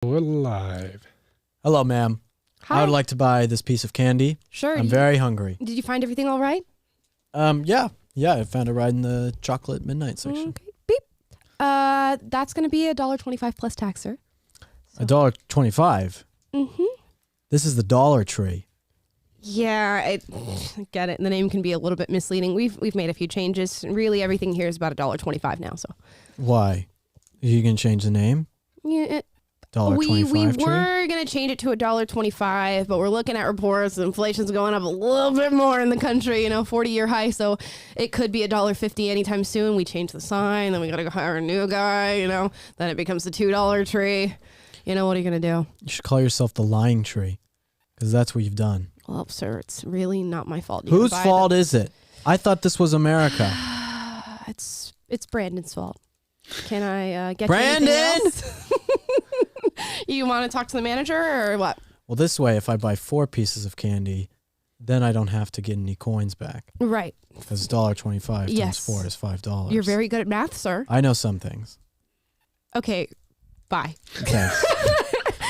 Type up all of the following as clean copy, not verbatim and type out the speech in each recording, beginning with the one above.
We're live. Hello, ma'am. Hi. I would like to buy this piece of candy. Sure. I'm very hungry. Did you find everything all right? Yeah. I found it right in the chocolate midnight section. Okay. Beep. That's going to be $1.25 plus tax, sir. $1.25. Mm-hmm. This is the Dollar Tree. Yeah, I get it. The name can be a little bit misleading. We've made a few changes. Really, everything here is about $1.25 now. So Why? You can change the name? yeah, $1.25 we tree? were gonna change it to $1.25, but we're looking at reports. Inflation's going up a little bit more in the country. 40-year high. So it could be $1.50 anytime soon. We change the sign, then we gotta go hire a new guy. Then it becomes the $2 tree. What are you gonna do? You should call yourself the Lying Tree, because that's what you've done. Well, sir, it's really not my fault. Whose fault is it? I thought this was America. It's Brandon's fault. Can I get Brandon? you anything else? You want to talk to the manager or what? Well, this way, if I buy 4 pieces of candy, then I don't have to get any coins back. Right. Because $1.25 Yes. times 4 is $5. You're very good at math, sir. I know some things. Okay, bye. Thanks.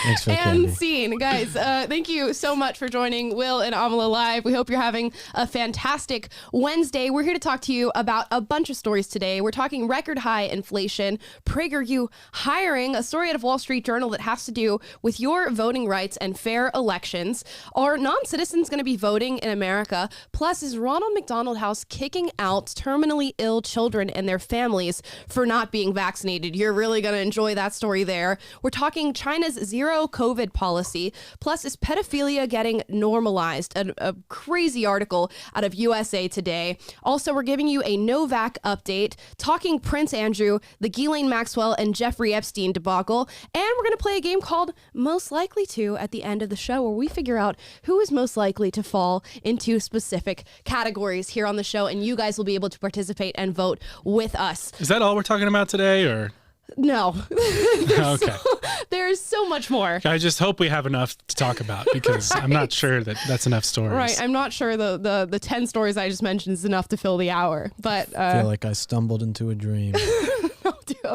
Thanks for the And candy. scene. Guys, thank you so much for joining Will and Amala Live. We hope you're having a fantastic Wednesday. We're here to talk to you about a bunch of stories today. We're talking record high inflation, PragerU hiring, a story out of Wall Street Journal that has to do with your voting rights and fair elections. Are non-citizens going to be voting in America? Plus, is Ronald McDonald House kicking out terminally ill children and their families for not being vaccinated? You're really going to enjoy that story there. We're talking China's zero COVID policy. Plus, is pedophilia getting normalized? A crazy article out of USA Today. Also, we're giving you a Novak update, talking Prince Andrew, the Ghislaine Maxwell and Jeffrey Epstein debacle, and we're going to play a game called Most Likely To at the end of the show, where we figure out who is most likely to fall into specific categories here on the show, and you guys will be able to participate and vote with us. Is that all we're talking about today, or? No. Okay. There's so much more. I just hope we have enough to talk about, because I'm not sure that that's enough stories. Right. I'm not sure the 10 stories I just mentioned is enough to fill the hour, but I feel like I stumbled into a dream.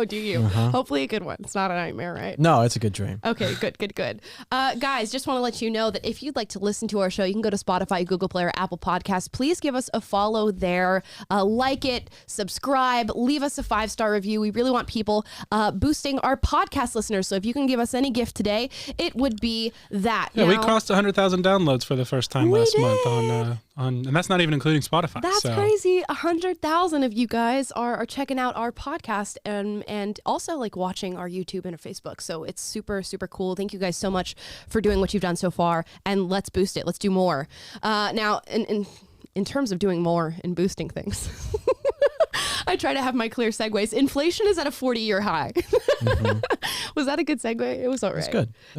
do you? Hopefully a good one. It's not a nightmare, right? No, it's a good dream. Okay, good. Guys, just want to let you know that if you'd like to listen to our show, you can go to Spotify, Google Play, or Apple Podcasts. Please give us a follow there. Like it, subscribe, leave us a 5-star review. We really want people boosting our podcast listeners. So if you can give us any gift today, it would be that. Yeah, now, we crossed 100,000 downloads for the first time We last month did. and that's not even including Spotify. That's so. crazy. 100,000 of you guys are checking out our podcast and also like watching our YouTube and our Facebook. So it's super, super cool. Thank you guys so much for doing what you've done so far. And let's boost it. Let's do more. Now, in terms of doing more and boosting things, I try to have my clear segues. Inflation is at a 40-year high. Was that a good segue? It was all right. It's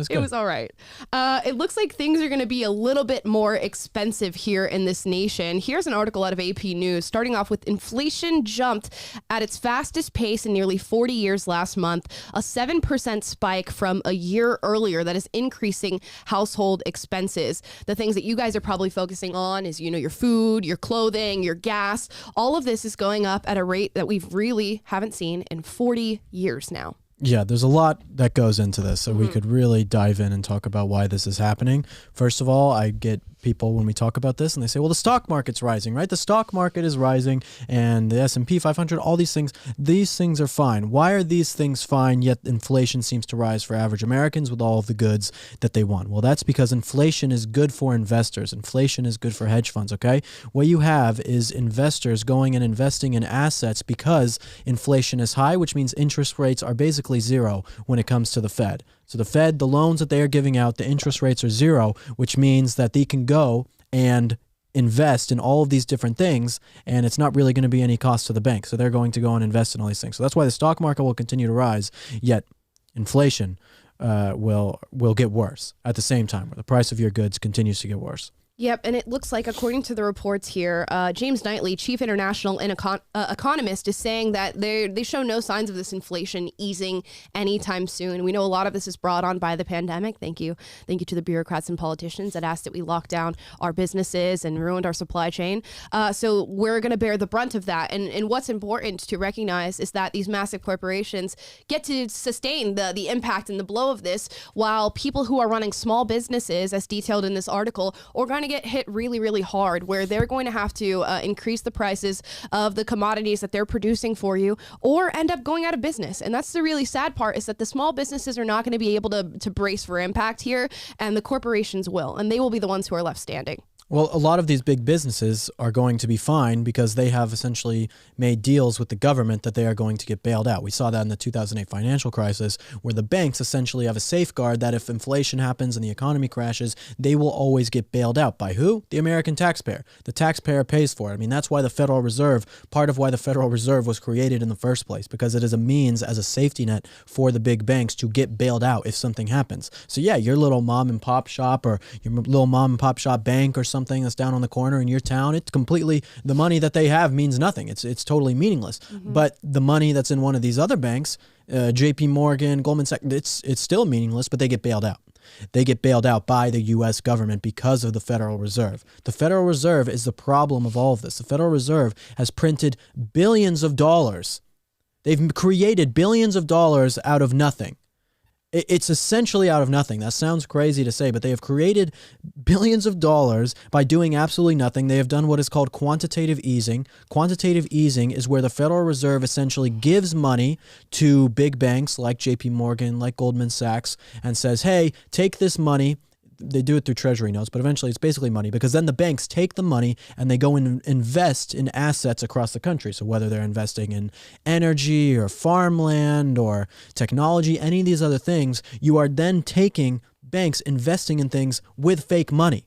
good. It was all right. It looks like things are going to be a little bit more expensive here in this nation. Here's an article out of AP News, starting off with inflation jumped at its fastest pace in nearly 40 years last month, a 7% spike from a year earlier that is increasing household expenses. The things that you guys are probably focusing on is, your food, your clothing, your gas. All of this is going up at a rate that we've really haven't seen in 40 years now. Yeah, there's a lot that goes into this, so we could really dive in and talk about why this is happening. First of all, I get people when we talk about this and they say, well, the stock market's rising, right? The stock market is rising and the S&P 500, all these things are fine. Why are these things fine, yet inflation seems to rise for average Americans with all of the goods that they want? Well, that's because inflation is good for investors. Inflation is good for hedge funds, okay? What you have is investors going and investing in assets because inflation is high, which means interest rates are basically zero when it comes to the Fed. So the Fed, the loans that they are giving out, the interest rates are zero, which means that they can go and invest in all of these different things, and it's not really going to be any cost to the bank. So they're going to go and invest in all these things. So that's why the stock market will continue to rise, yet inflation will get worse at the same time, where the price of your goods continues to get worse. Yep, and it looks like, according to the reports here, James Knightley, chief international economist, is saying that they show no signs of this inflation easing anytime soon. We know a lot of this is brought on by the pandemic. Thank you to the bureaucrats and politicians that asked that we lock down our businesses and ruined our supply chain. So we're going to bear the brunt of that. And what's important to recognize is that these massive corporations get to sustain the impact and the blow of this, while people who are running small businesses, as detailed in this article, are going to get hit really, really hard, where they're going to have to increase the prices of the commodities that they're producing for you, or end up going out of business. And that's the really sad part, is that the small businesses are not going to be able to brace for impact here, and the corporations will, and they will be the ones who are left standing. Well, a lot of these big businesses are going to be fine because they have essentially made deals with the government that they are going to get bailed out. We saw that in the 2008 financial crisis, where the banks essentially have a safeguard that if inflation happens and the economy crashes, they will always get bailed out. By who? The American taxpayer. The taxpayer pays for it. I mean, that's why the Federal Reserve, part of why the Federal Reserve was created in the first place, because it is a means as a safety net for the big banks to get bailed out if something happens. So yeah, your little mom and pop shop, or your little mom and pop shop bank, or something that's down on the corner in your town, it's completely, the money that they have means nothing. It's totally meaningless. Mm-hmm. But the money that's in one of these other banks, JP Morgan, Goldman Sachs, it's still meaningless, but they get bailed out. They get bailed out by the U.S. government because of the Federal Reserve. The Federal Reserve is the problem of all of this. The Federal Reserve has printed billions of dollars. They've created billions of dollars out of nothing. It's essentially out of nothing. That sounds crazy to say, but they have created billions of dollars by doing absolutely nothing. They have done what is called quantitative easing. Quantitative easing is where the Federal Reserve essentially gives money to big banks like JP Morgan, like Goldman Sachs, and says, hey, take this money. They do it through treasury notes, but eventually it's basically money, because then the banks take the money and they go and invest in assets across the country. So whether they're investing in energy or farmland or technology, any of these other things, you are then taking banks investing in things with fake money.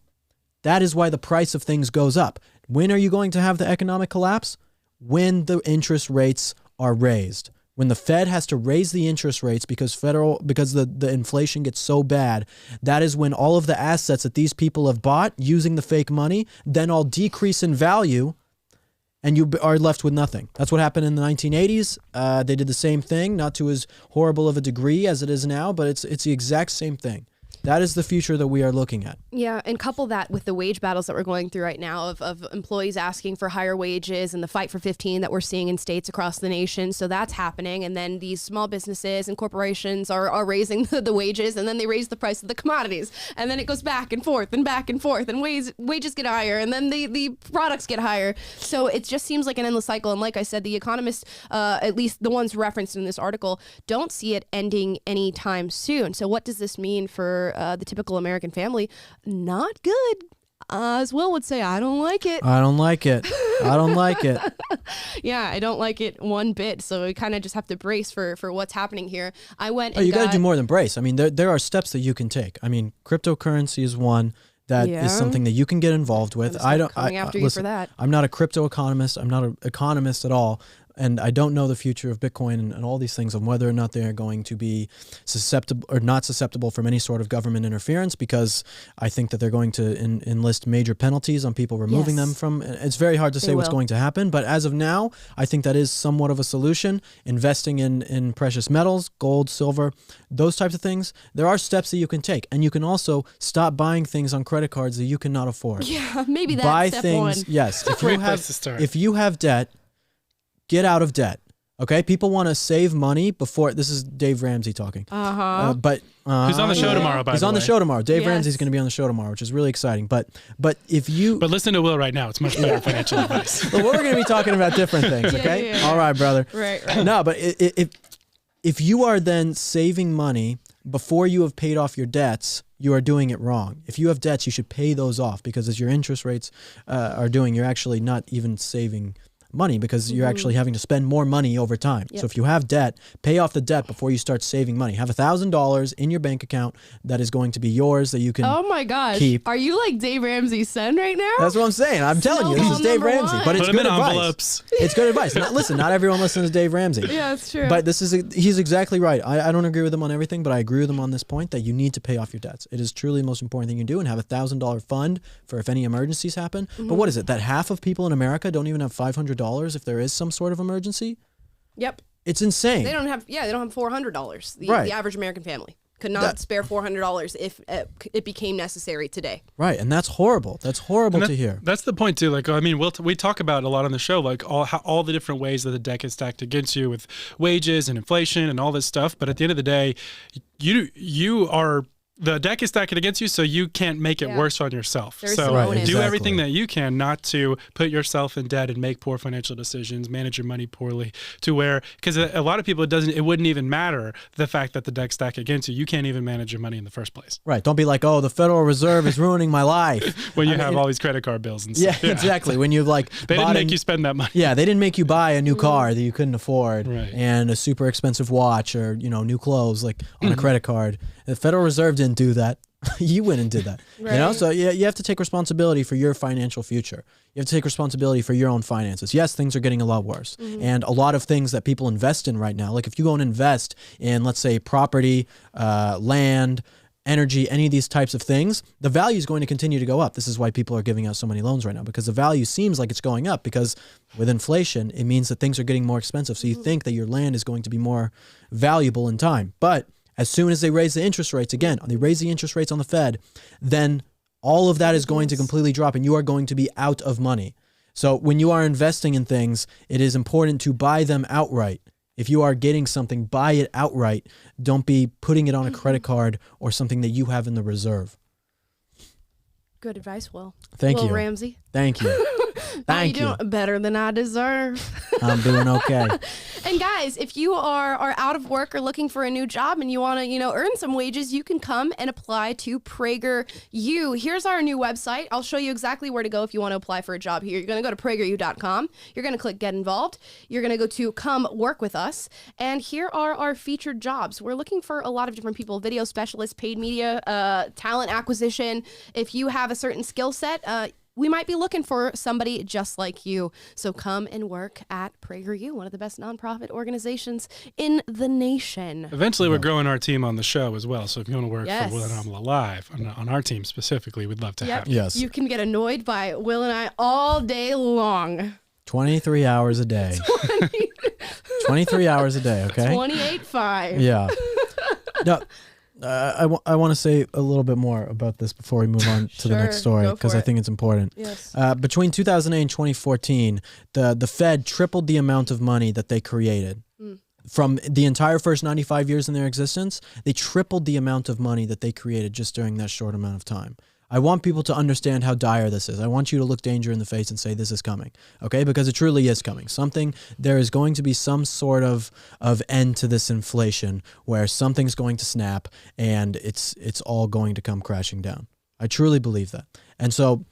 That is why the price of things goes up. When are you going to have the economic collapse? When the interest rates are raised. When the Fed has to raise the interest rates because the inflation gets so bad, that is when all of the assets that these people have bought using the fake money then all decrease in value, and you are left with nothing. That's what happened in the 1980s. They did the same thing, not to as horrible of a degree as it is now, but it's the exact same thing. That is the future that we are looking at. Yeah, and couple that with the wage battles that we're going through right now of employees asking for higher wages, and the fight for 15 that we're seeing in states across the nation. So that's happening. And then these small businesses and corporations are raising the wages, and then they raise the price of the commodities. And then it goes back and forth and back and forth, and wages get higher, and then the products get higher. So it just seems like an endless cycle. And like I said, the economists, at least the ones referenced in this article, don't see it ending anytime soon. So what does this mean for the typical American family? Not good. As Will would say, I don't like it. I don't like it. I don't like it. Yeah, I don't like it one bit. So we kind of just have to brace for what's happening here. I went and you got to do more than brace. I mean, there are steps that you can take. I mean, cryptocurrency is one that is something that you can get involved with. You for that. I'm not a crypto economist. I'm not an economist at all. And I don't know the future of Bitcoin and all these things, and whether or not they are going to be susceptible or not susceptible from any sort of government interference, because I think that they're going to enlist major penalties on people removing them from. It's very hard to say what's going to happen, but as of now, I think that is somewhat of a solution. Investing in precious metals, gold, silver, those types of things. There are steps that you can take, and you can also stop buying things on credit cards that you cannot afford. Yeah, maybe that's Buy step things. one. Yes, if you have debt, get out of debt. Okay, people want to save money before. This is Dave Ramsey talking. Who's on the show tomorrow? By he's the on way. the show tomorrow. Dave Ramsey's going to be on the show tomorrow, which is really exciting. But listen to Will right now. It's much better financial advice. Well, we're going to be talking about different things. Okay, Yeah. All right, brother. Right. No, but if you are then saving money before you have paid off your debts, you are doing it wrong. If you have debts, you should pay those off, because as your interest rates are doing, you're actually not even saving money because you're actually having to spend more money over time. Yep. So if you have debt, pay off the debt before you start saving money. Have $1,000 in your bank account that is going to be yours that you can Oh my gosh. keep. Are you like Dave Ramsey's son right now? That's what I'm saying. I'm telling you, this is Snowball Dave number Ramsey, one. but it's Put 'em good in advice. envelopes. It's good advice. Listen, not everyone listens to Dave Ramsey. Yeah, it's true. But he's exactly right. I don't agree with him on everything, but I agree with him on this point that you need to pay off your debts. It is truly the most important thing you can do, and have $1,000 fund for if any emergencies happen. But what is it? That half of people in America don't even have $500 if there is some sort of emergency? Yep. It's insane. They don't have $400. The average American family could not spare $400 if it became necessary today. Right, and that's horrible. That's horrible to hear. That's the point too. Like, I mean, we talk about a lot on the show, like all the different ways that the deck is stacked against you with wages and inflation and all this stuff. But at the end of the day, the deck is stacking against you, so you can't make it worse on yourself. There's so no do everything that you can not to put yourself in debt and make poor financial decisions, manage your money poorly, to where, because a lot of people, it wouldn't even matter the fact that the deck's stacked against you. You can't even manage your money in the first place. Right. Don't be like, oh, the Federal Reserve is ruining my life. When you have all these credit card bills and stuff. Yeah, exactly. When you've like They didn't make you spend that money. Yeah, they didn't make you buy a new car that you couldn't afford Right. and a super expensive watch or, new clothes like on a credit card. The Federal Reserve didn't do that. You went and did that. Right. So you have to take responsibility for your financial future. You have to take responsibility for your own finances. Yes, things are getting a lot worse. And a lot of things that people invest in right now, like if you go and invest in, let's say, property, land, energy, any of these types of things, the value is going to continue to go up. This is why people are giving out so many loans right now, because the value seems like it's going up, because with inflation, it means that things are getting more expensive. So you think that your land is going to be more valuable in time. But as soon as they raise the interest rates, again, they raise the interest rates on the Fed, then all of that is going to completely drop and you are going to be out of money. So when you are investing in things, it is important to buy them outright. If you are getting something, buy it outright. Don't be putting it on a credit card or something that you have in the reserve. Good advice, Will. Thank Will you. Ramsey. Thank you. Thank you. How you doing? Better than I deserve. I'm doing okay. And guys, if you are out of work or looking for a new job and you want to, earn some wages, you can come and apply to PragerU. Here's our new website. I'll show you exactly where to go if you want to apply for a job here. You're going to go to PragerU.com. You're going to click Get Involved. You're going to go to Come Work With Us. And here are our featured jobs. We're looking for a lot of different people: video specialists, paid media, talent acquisition. If you have a certain skill set, we might be looking for somebody just like you. So come and work at PragerU, one of the best nonprofit organizations in the nation. Eventually, we're growing our team on the show as well. So if you want to work Yes. for Will and Amala Live on our team specifically, we'd love to have you. Yes. You can get annoyed by Will and I all day long. 23 hours a day. 23 hours a day, okay? 28.5. Yeah. No, I want to say a little bit more about this before we move on to the next Sure, story, go for because I it. think it's important. Yes. Between 2008 and 2014, the Fed tripled the amount of money that they created. From the entire first 95 years in their existence, they tripled the amount of money that they created just during that short amount of time. I want people to understand how dire this is. I want you to look danger in the face and say this is coming, okay? Because it truly is coming. There is going to be some sort of end to this inflation where something's going to snap and it's all going to come crashing down. I truly believe that. And so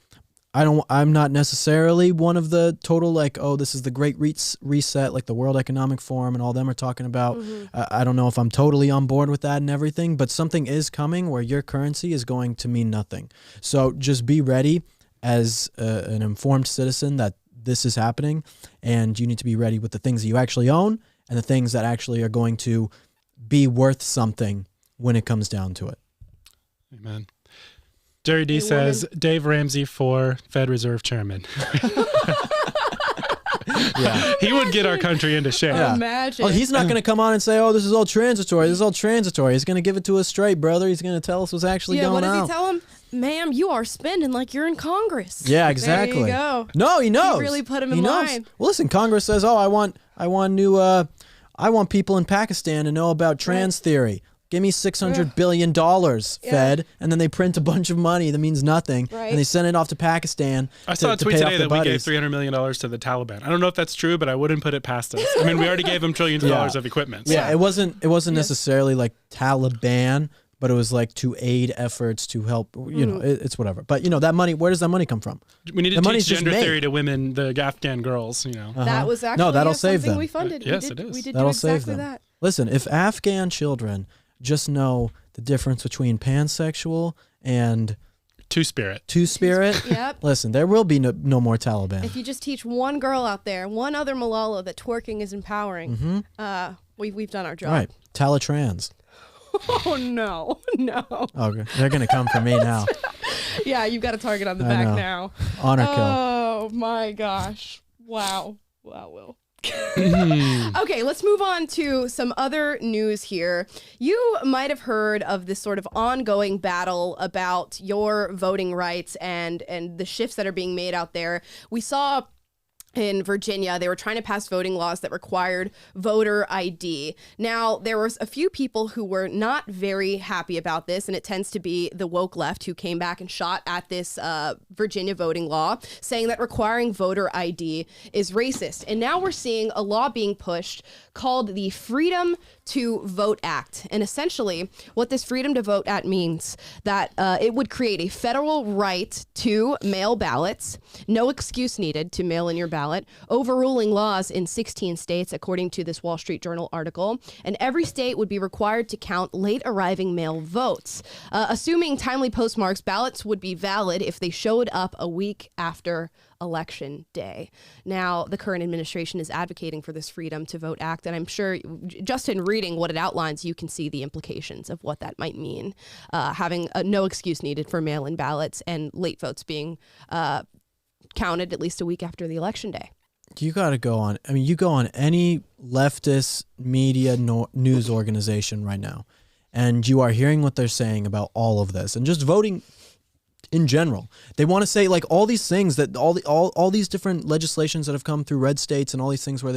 I'm not necessarily one of the total this is the great reset like the World Economic Forum and all them are talking about. I don't know if I'm totally on board with that and everything, but something is coming where your currency is going to mean nothing. So just be ready as an informed citizen that this is happening, and you need to be ready with the things that you actually own and the things that actually are going to be worth something when it comes down to it. Amen. Jerry D says, Dave Ramsey for Fed Reserve Chairman. Yeah. He would get our country into shape. Yeah. Imagine. Oh, he's not going to come on and say, oh, this is all transitory. This is all transitory. He's going to give it to us straight, brother. He's going to tell us what's actually going what does on. he tell him? Ma'am, you are spending like you're in Congress. Yeah, exactly. There you go. No, he knows. You really put him in He knows. line. Well, listen, Congress says, oh, I want people in Pakistan to know about trans theory. Give me $600 billion, Fed, and then they print a bunch of money that means nothing, Right. and they send it off to Pakistan. I saw a to tweet pay off today their that we gave buddies. $300 million to the Taliban. I don't know if that's true, but I wouldn't put it past us. I mean, we already gave them trillions of dollars of equipment. So. Yeah, it wasn't necessarily like Taliban, but it was like to aid efforts to help, it's whatever. But that money, where does that money come from? We need to teach gender theory to women, the Afghan girls, That was actually that'll save something them. we funded. Yes, it is. We did That'll do exactly save them. that. Listen, if Afghan children just know the difference between pansexual and Two-spirit. Yep. Listen, there will be no more Taliban. If you just teach one girl out there, one other Malala, that twerking is empowering, we've done our job. Right. Talatrans. Oh, no. Okay. They're going to come for me now. Yeah, you've got a target on the I back know. now. Honor kill. Oh, my gosh. Wow, Will. Okay, let's move on to some other news here. You might have heard of this sort of ongoing battle about your voting rights and the shifts that are being made out there. We saw in Virginia, they were trying to pass voting laws that required voter ID. Now, there was a few people who were not very happy about this, and it tends to be the woke left who came back and shot at this Virginia voting law, saying that requiring voter ID is racist. And now we're seeing a law being pushed called the Freedom to Vote Act. And essentially, what this Freedom to Vote Act means, that it would create a federal right to mail ballots, no excuse needed to mail in your ballot, overruling laws in 16 states, according to this Wall Street Journal article. And every state would be required to count late arriving mail votes. Assuming timely postmarks, ballots would be valid if they showed up a week after Election Day. Now, the current administration is advocating for this Freedom to Vote Act, and I'm sure just in reading what it outlines, you can see the implications of what that might mean. Having no excuse needed for mail-in ballots and late votes being counted at least a week after the Election Day. You got to go on. I mean, you go on any leftist media news organization right now, and you are hearing what they're saying about all of this and just voting in general. They want to say like all these things that all these different legislations that have come through red states and all these things where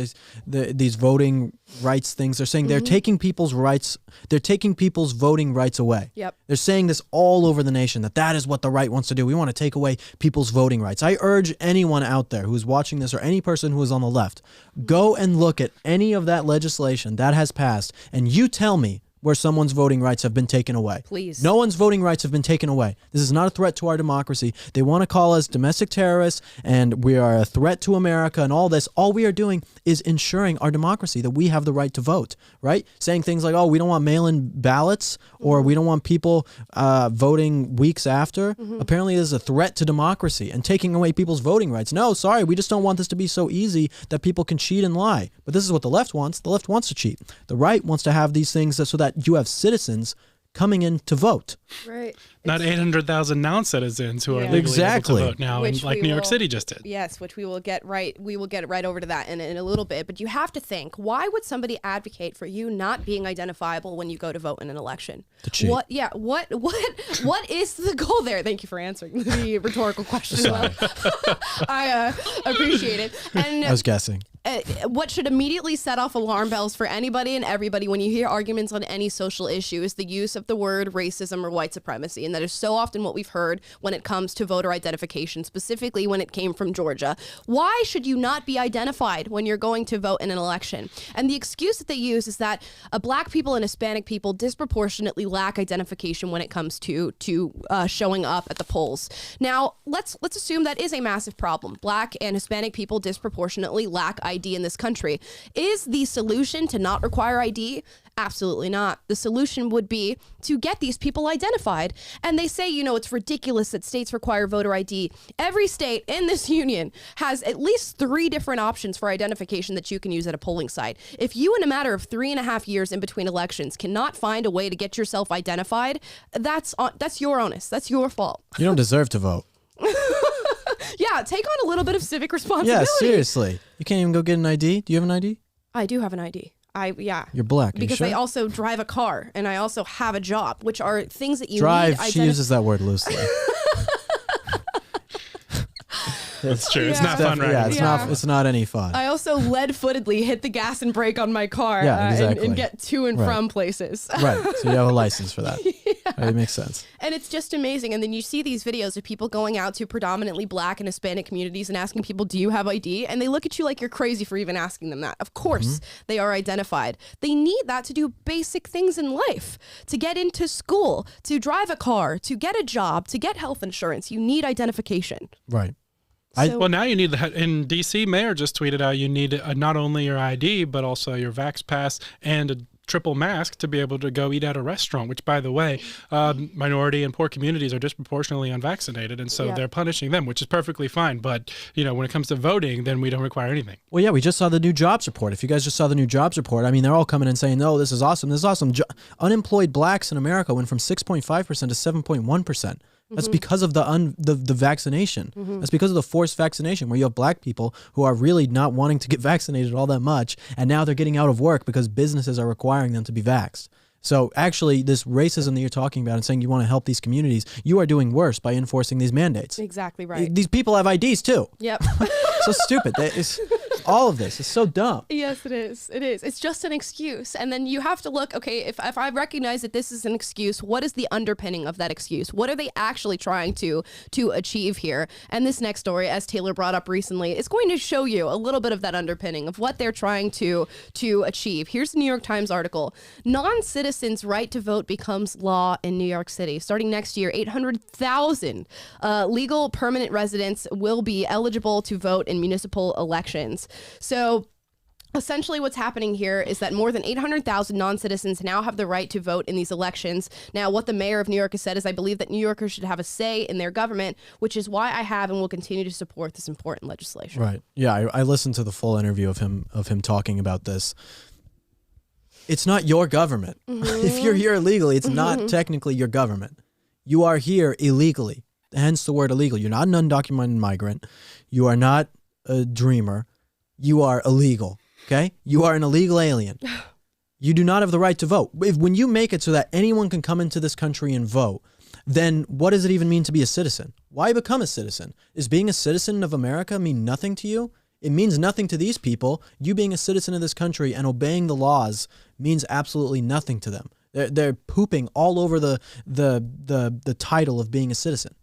these voting rights things, they're saying they're taking people's rights, they're taking people's voting rights away. Yep. They're saying this all over the nation, that is what the right wants to do. We want to take away people's voting rights. I urge anyone out there who's watching this or any person who is on the left, go and look at any of that legislation that has passed and you tell me where someone's voting rights have been taken away. Please. No one's voting rights have been taken away. This is not a threat to our democracy. They want to call us domestic terrorists and we are a threat to America and all this. All we are doing is ensuring our democracy, that we have the right to vote, right? Saying things like, oh, we don't want mail-in ballots or we don't want people voting weeks after. Apparently this is a threat to democracy and taking away people's voting rights. No, sorry, we just don't want this to be so easy that people can cheat and lie. But this is what the left wants. The left wants to cheat. The right wants to have these things so that you have citizens coming in to vote. Right. Not 800,000 non-citizens who are legally Exactly. able to vote now, Which like we New York will- City just did. Yes, which we will get right. We will get right over to that in a little bit. But you have to think, why would somebody advocate for you not being identifiable when you go to vote in an election? To cheat. What? Yeah. What is the goal there? Thank you for answering the rhetorical question. Well. I appreciate it. And I was guessing. what should immediately set off alarm bells for anybody and everybody when you hear arguments on any social issue is the use of the word racism or white supremacy. And that is so often what we've heard when it comes to voter identification, specifically when it came from Georgia. Why should you not be identified when you're going to vote in an election? And the excuse that they use is that Black people and Hispanic people disproportionately lack identification when it comes to showing up at the polls. Now, let's assume that is a massive problem. Black and Hispanic people disproportionately lack ID in this country. Is the solution to not require ID? Absolutely not. The solution would be to get these people identified. And they say, it's ridiculous that states require voter ID. Every state in this union has at least 3 different options for identification that you can use at a polling site. If you, in a matter of 3.5 years in between elections, cannot find a way to get yourself identified, that's your onus. That's your fault. You don't deserve to vote. Yeah, take on a little bit of civic responsibility. Yeah, seriously. You can't even go get an ID? Do you have an ID? I do have an ID. Yeah. You're Black. Because you sure? I also drive a car and I also have a job, which are things that you drive. need. She uses that word loosely. That's true. It's Yeah. not fun, right? Yeah, Yeah. it's not any fun. I also lead-footedly hit the gas and brake on my car Yeah, exactly. and get to and Right. from places. Right. So you have a license for that. Yeah. It makes sense. And it's just amazing. And then you see these videos of people going out to predominantly Black and Hispanic communities and asking people, do you have ID? And they look at you like you're crazy for even asking them that. Of course, they are identified. They need that to do basic things in life, to get into school, to drive a car, to get a job, to get health insurance. You need identification. Right. Well, now you need in DC, Mayor just tweeted out you need not only your ID, but also your Vax Pass and a triple mask to be able to go eat at a restaurant, which, by the way, minority and poor communities are disproportionately unvaccinated, and so they're punishing them, which is perfectly fine. But, when it comes to voting, then we don't require anything. Well, yeah, we just saw the new jobs report. If you guys just saw the new jobs report, I mean, they're all coming and saying, no, this is awesome. This is awesome. Unemployed Blacks in America went from 6.5% to 7.1%. That's because of the vaccination. That's because of the forced vaccination, where you have Black people who are really not wanting to get vaccinated all that much, and now they're getting out of work because businesses are requiring them to be vaxxed. So actually, this racism that you're talking about and saying you want to help these communities, you are doing worse by enforcing these mandates. Exactly right. These people have IDs too. Yep. So stupid. All of this is so dumb. Yes, it is. It is. It's just an excuse. And then you have to look, okay, if I recognize that this is an excuse, what is the underpinning of that excuse? What are they actually trying to achieve here? And this next story, as Taylor brought up recently, is going to show you a little bit of that underpinning of what they're trying to achieve. Here's the New York Times article. Non-citizens' right to vote becomes law in New York City. Starting next year, 800,000 legal permanent residents will be eligible to vote in municipal elections. So essentially what's happening here is that more than 800,000 non-citizens now have the right to vote in these elections. Now, what the mayor of New York has said is, I believe that New Yorkers should have a say in their government, which is why I have and will continue to support this important legislation. Right. Yeah, I listened to the full interview of him talking about this. It's not your government. If you're here illegally, it's not technically your government. You are here illegally, hence the word illegal. You're not an undocumented migrant. You are not a dreamer. You are illegal, okay? You are an illegal alien. You do not have the right to vote. When you make it so that anyone can come into this country and vote, then what does it even mean to be a citizen? Why become a citizen? Is being a citizen of America mean nothing to you? It means nothing to these people. You being a citizen of this country and obeying the laws means absolutely nothing to them. They're pooping all over the title of being a citizen.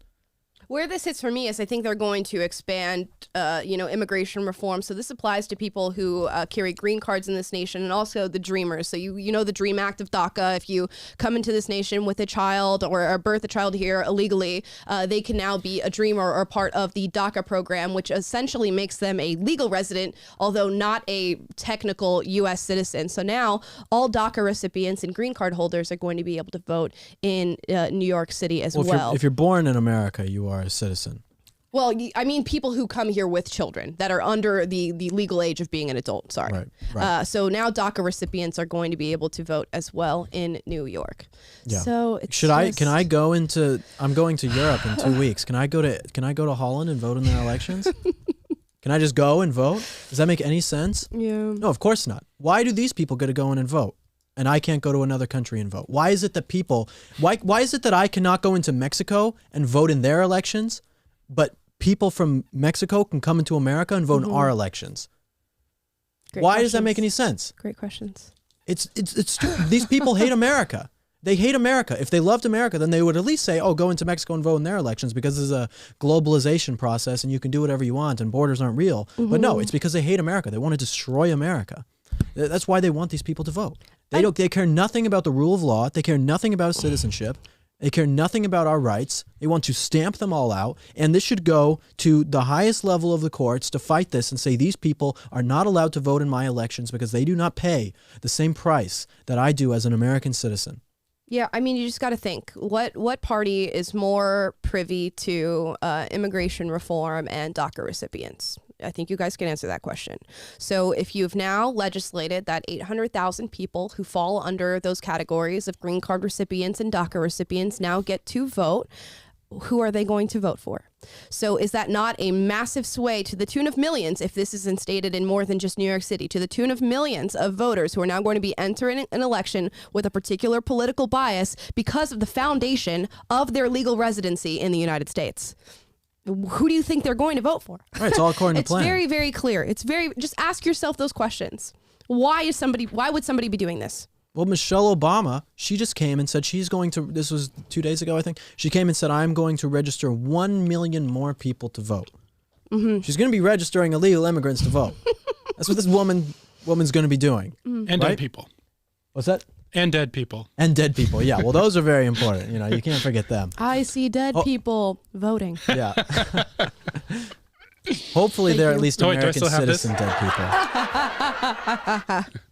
Where this hits for me is I think they're going to expand, immigration reform. So this applies to people who carry green cards in this nation, and also the dreamers. So you know the DREAM Act of DACA. If you come into this nation with a child or birth a child here illegally, they can now be a dreamer or part of the DACA program, which essentially makes them a legal resident, although not a technical U.S. citizen. So now all DACA recipients and green card holders are going to be able to vote in New York City as well. If you're born in America, you are a citizen. Well, I mean people who come here with children that are under the legal age of being an adult. Sorry. Right. So now DACA recipients are going to be able to vote as well in New York. Yeah. So it's Can I go into? I'm going to Europe in 2 weeks. Can I go to Holland and vote in their elections? Can I just go and vote? Does that make any sense? Yeah. No, of course not. Why do these people get to go in and vote, and I can't go to another country and vote? Why is it that why is it that I cannot go into Mexico and vote in their elections, but people from Mexico can come into America and vote in our elections? Why does that make any sense? Great questions. It's these people hate America. They hate America. If they loved America, then they would at least say, oh, go into Mexico and vote in their elections because this is a globalization process and you can do whatever you want and borders aren't real. But no, it's because they hate America. They want to destroy America. That's why they want these people to vote. They care nothing about the rule of law. They care nothing about citizenship. They care nothing about our rights. They want to stamp them all out. And this should go to the highest level of the courts to fight this and say these people are not allowed to vote in my elections because they do not pay the same price that I do as an American citizen. Yeah, I mean, you just got to think, what party is more privy to immigration reform and DACA recipients? I think you guys can answer that question. So if you've now legislated that 800,000 people who fall under those categories of green card recipients and DACA recipients now get to vote, who are they going to vote for? So is that not a massive sway to the tune of millions, if this is instated in more than just New York City, to the tune of millions of voters who are now going to be entering an election with a particular political bias because of the foundation of their legal residency in the United States? Who do you think they're going to vote for? Right, it's all according to plan. It's very, very clear. Just ask yourself those questions. Why would somebody be doing this? Well, Michelle Obama, she just came and said she's going to, this was 2 days ago, I think. She came and said, I'm going to register 1 million more people to vote. Mm-hmm. She's going to be registering illegal immigrants to vote. That's what this woman's going to be doing. And right? dead people. What's that? And dead people. And dead people, yeah. Well, those are very important. You can't forget them. I see dead people voting. Yeah. Hopefully they're at least American citizen dead people.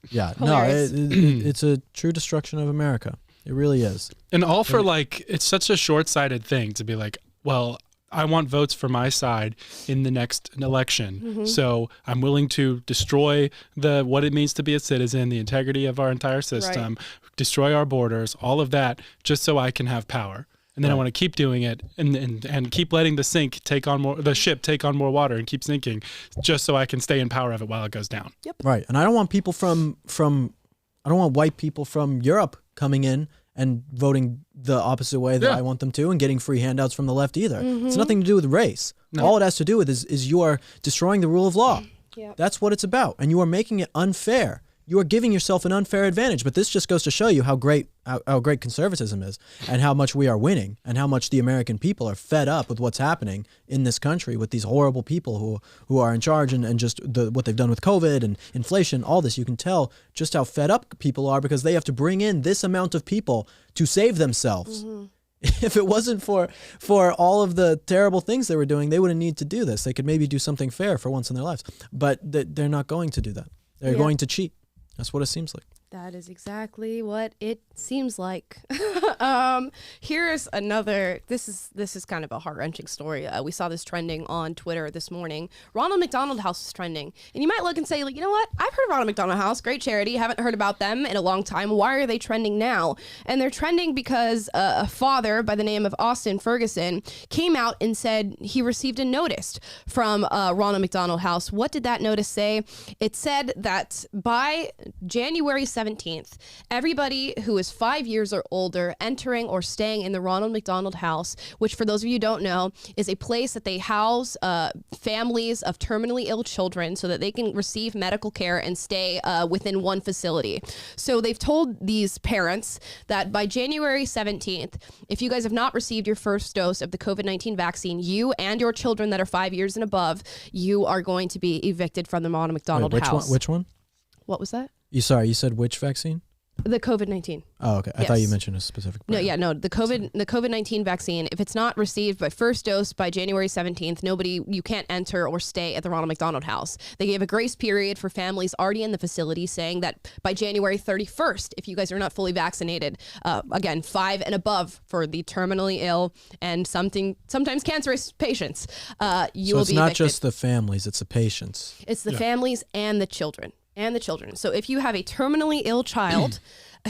Yeah. No, it's a true destruction of America. It really is. And all for it's such a short-sighted thing to be like, well, I want votes for my side in the next election. Mm-hmm. So I'm willing to destroy what it means to be a citizen, the integrity of our entire system, destroy our borders, all of that, just so I can have power. And then I want to keep doing it and keep letting the ship take on more water and keep sinking, just so I can stay in power of it while it goes down. Yep. Right. And I don't want people I don't want white people from Europe coming in and voting the opposite way that I want them to and getting free handouts from the left either. Mm-hmm. It's nothing to do with race. No. All it has to do with is you are destroying the rule of law. Yep. That's what it's about. And you are making it unfair. You are giving yourself an unfair advantage, but this just goes to show you how great conservatism is and how much we are winning and how much the American people are fed up with what's happening in this country with these horrible people who are in charge and just what they've done with COVID and inflation, all this. You can tell just how fed up people are because they have to bring in this amount of people to save themselves. Mm-hmm. If it wasn't for all of the terrible things they were doing, they wouldn't need to do this. They could maybe do something fair for once in their lives, but they're not going to do that. They're going to cheat. That's what it seems like. That is exactly what it seems like. Here's another. This is kind of a heart-wrenching story. We saw this trending on Twitter this morning. Ronald McDonald House is trending, and you might look and say, you know what? I've heard of Ronald McDonald House, great charity. Haven't heard about them in a long time. Why are they trending now? And they're trending because a father by the name of Austin Ferguson came out and said he received a notice from Ronald McDonald House. What did that notice say? It said that by January 17th, everybody who is 5 years or older entering or staying in the Ronald McDonald House, which for those of you who don't know, is a place that they house families of terminally ill children so that they can receive medical care and stay within one facility. So they've told these parents that by January 17th, if you guys have not received your first dose of the COVID-19 vaccine, you and your children that are 5 years and above, you are going to be evicted from the Ronald McDonald House. Which one? What was that? You said which vaccine? The COVID-19. Oh, okay. I thought you mentioned a specific brand. The COVID-19 vaccine, if it's not received by first dose by January 17th, you can't enter or stay at the Ronald McDonald House. They gave a grace period for families already in the facility, saying that by January 31st, if you guys are not fully vaccinated, again, 5 and above for the terminally ill and sometimes cancerous patients, you will be evicted. So it's not just the families, it's the patients. It's the families and the children. So if you have a terminally ill child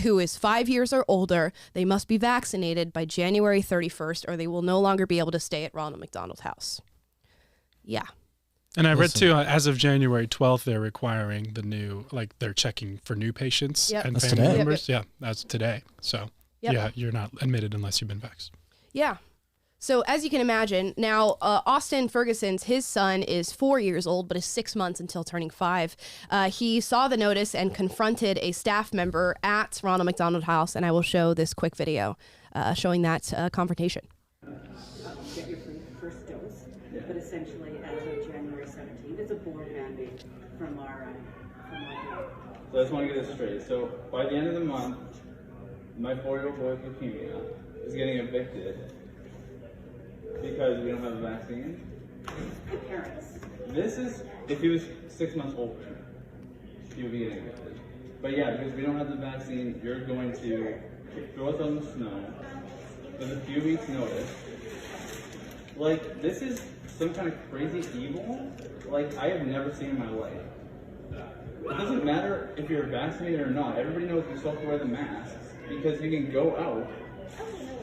who is 5 years or older, they must be vaccinated by January 31st or they will no longer be able to stay at Ronald McDonald House. Yeah. And I read too, as of January 12th, they're requiring the new, they're checking for new patients and that's family today. members. Yeah, that's today. So yeah, you're not admitted unless you've been vaxxed. Yeah. So as you can imagine, now Austin Ferguson's, his son is 4 years old, but is 6 months until turning 5. He saw the notice and confronted a staff member at Ronald McDonald House, and I will show this quick video showing that confrontation. Get your first dose, but essentially as of January 17th, it's a board mandate from our So I just want to get this straight. So by the end of the month, my 4-year-old boy with leukemia is getting evicted because we don't have a vaccine. The parents. This is, if he was 6 months older, he would be getting evicted. But yeah, because we don't have the vaccine, you're going to throw us on the snow with a few weeks' notice. This is some kind of crazy evil, I have never seen in my life. It doesn't matter if you're vaccinated or not. Everybody knows you still have to wear the masks because you can go out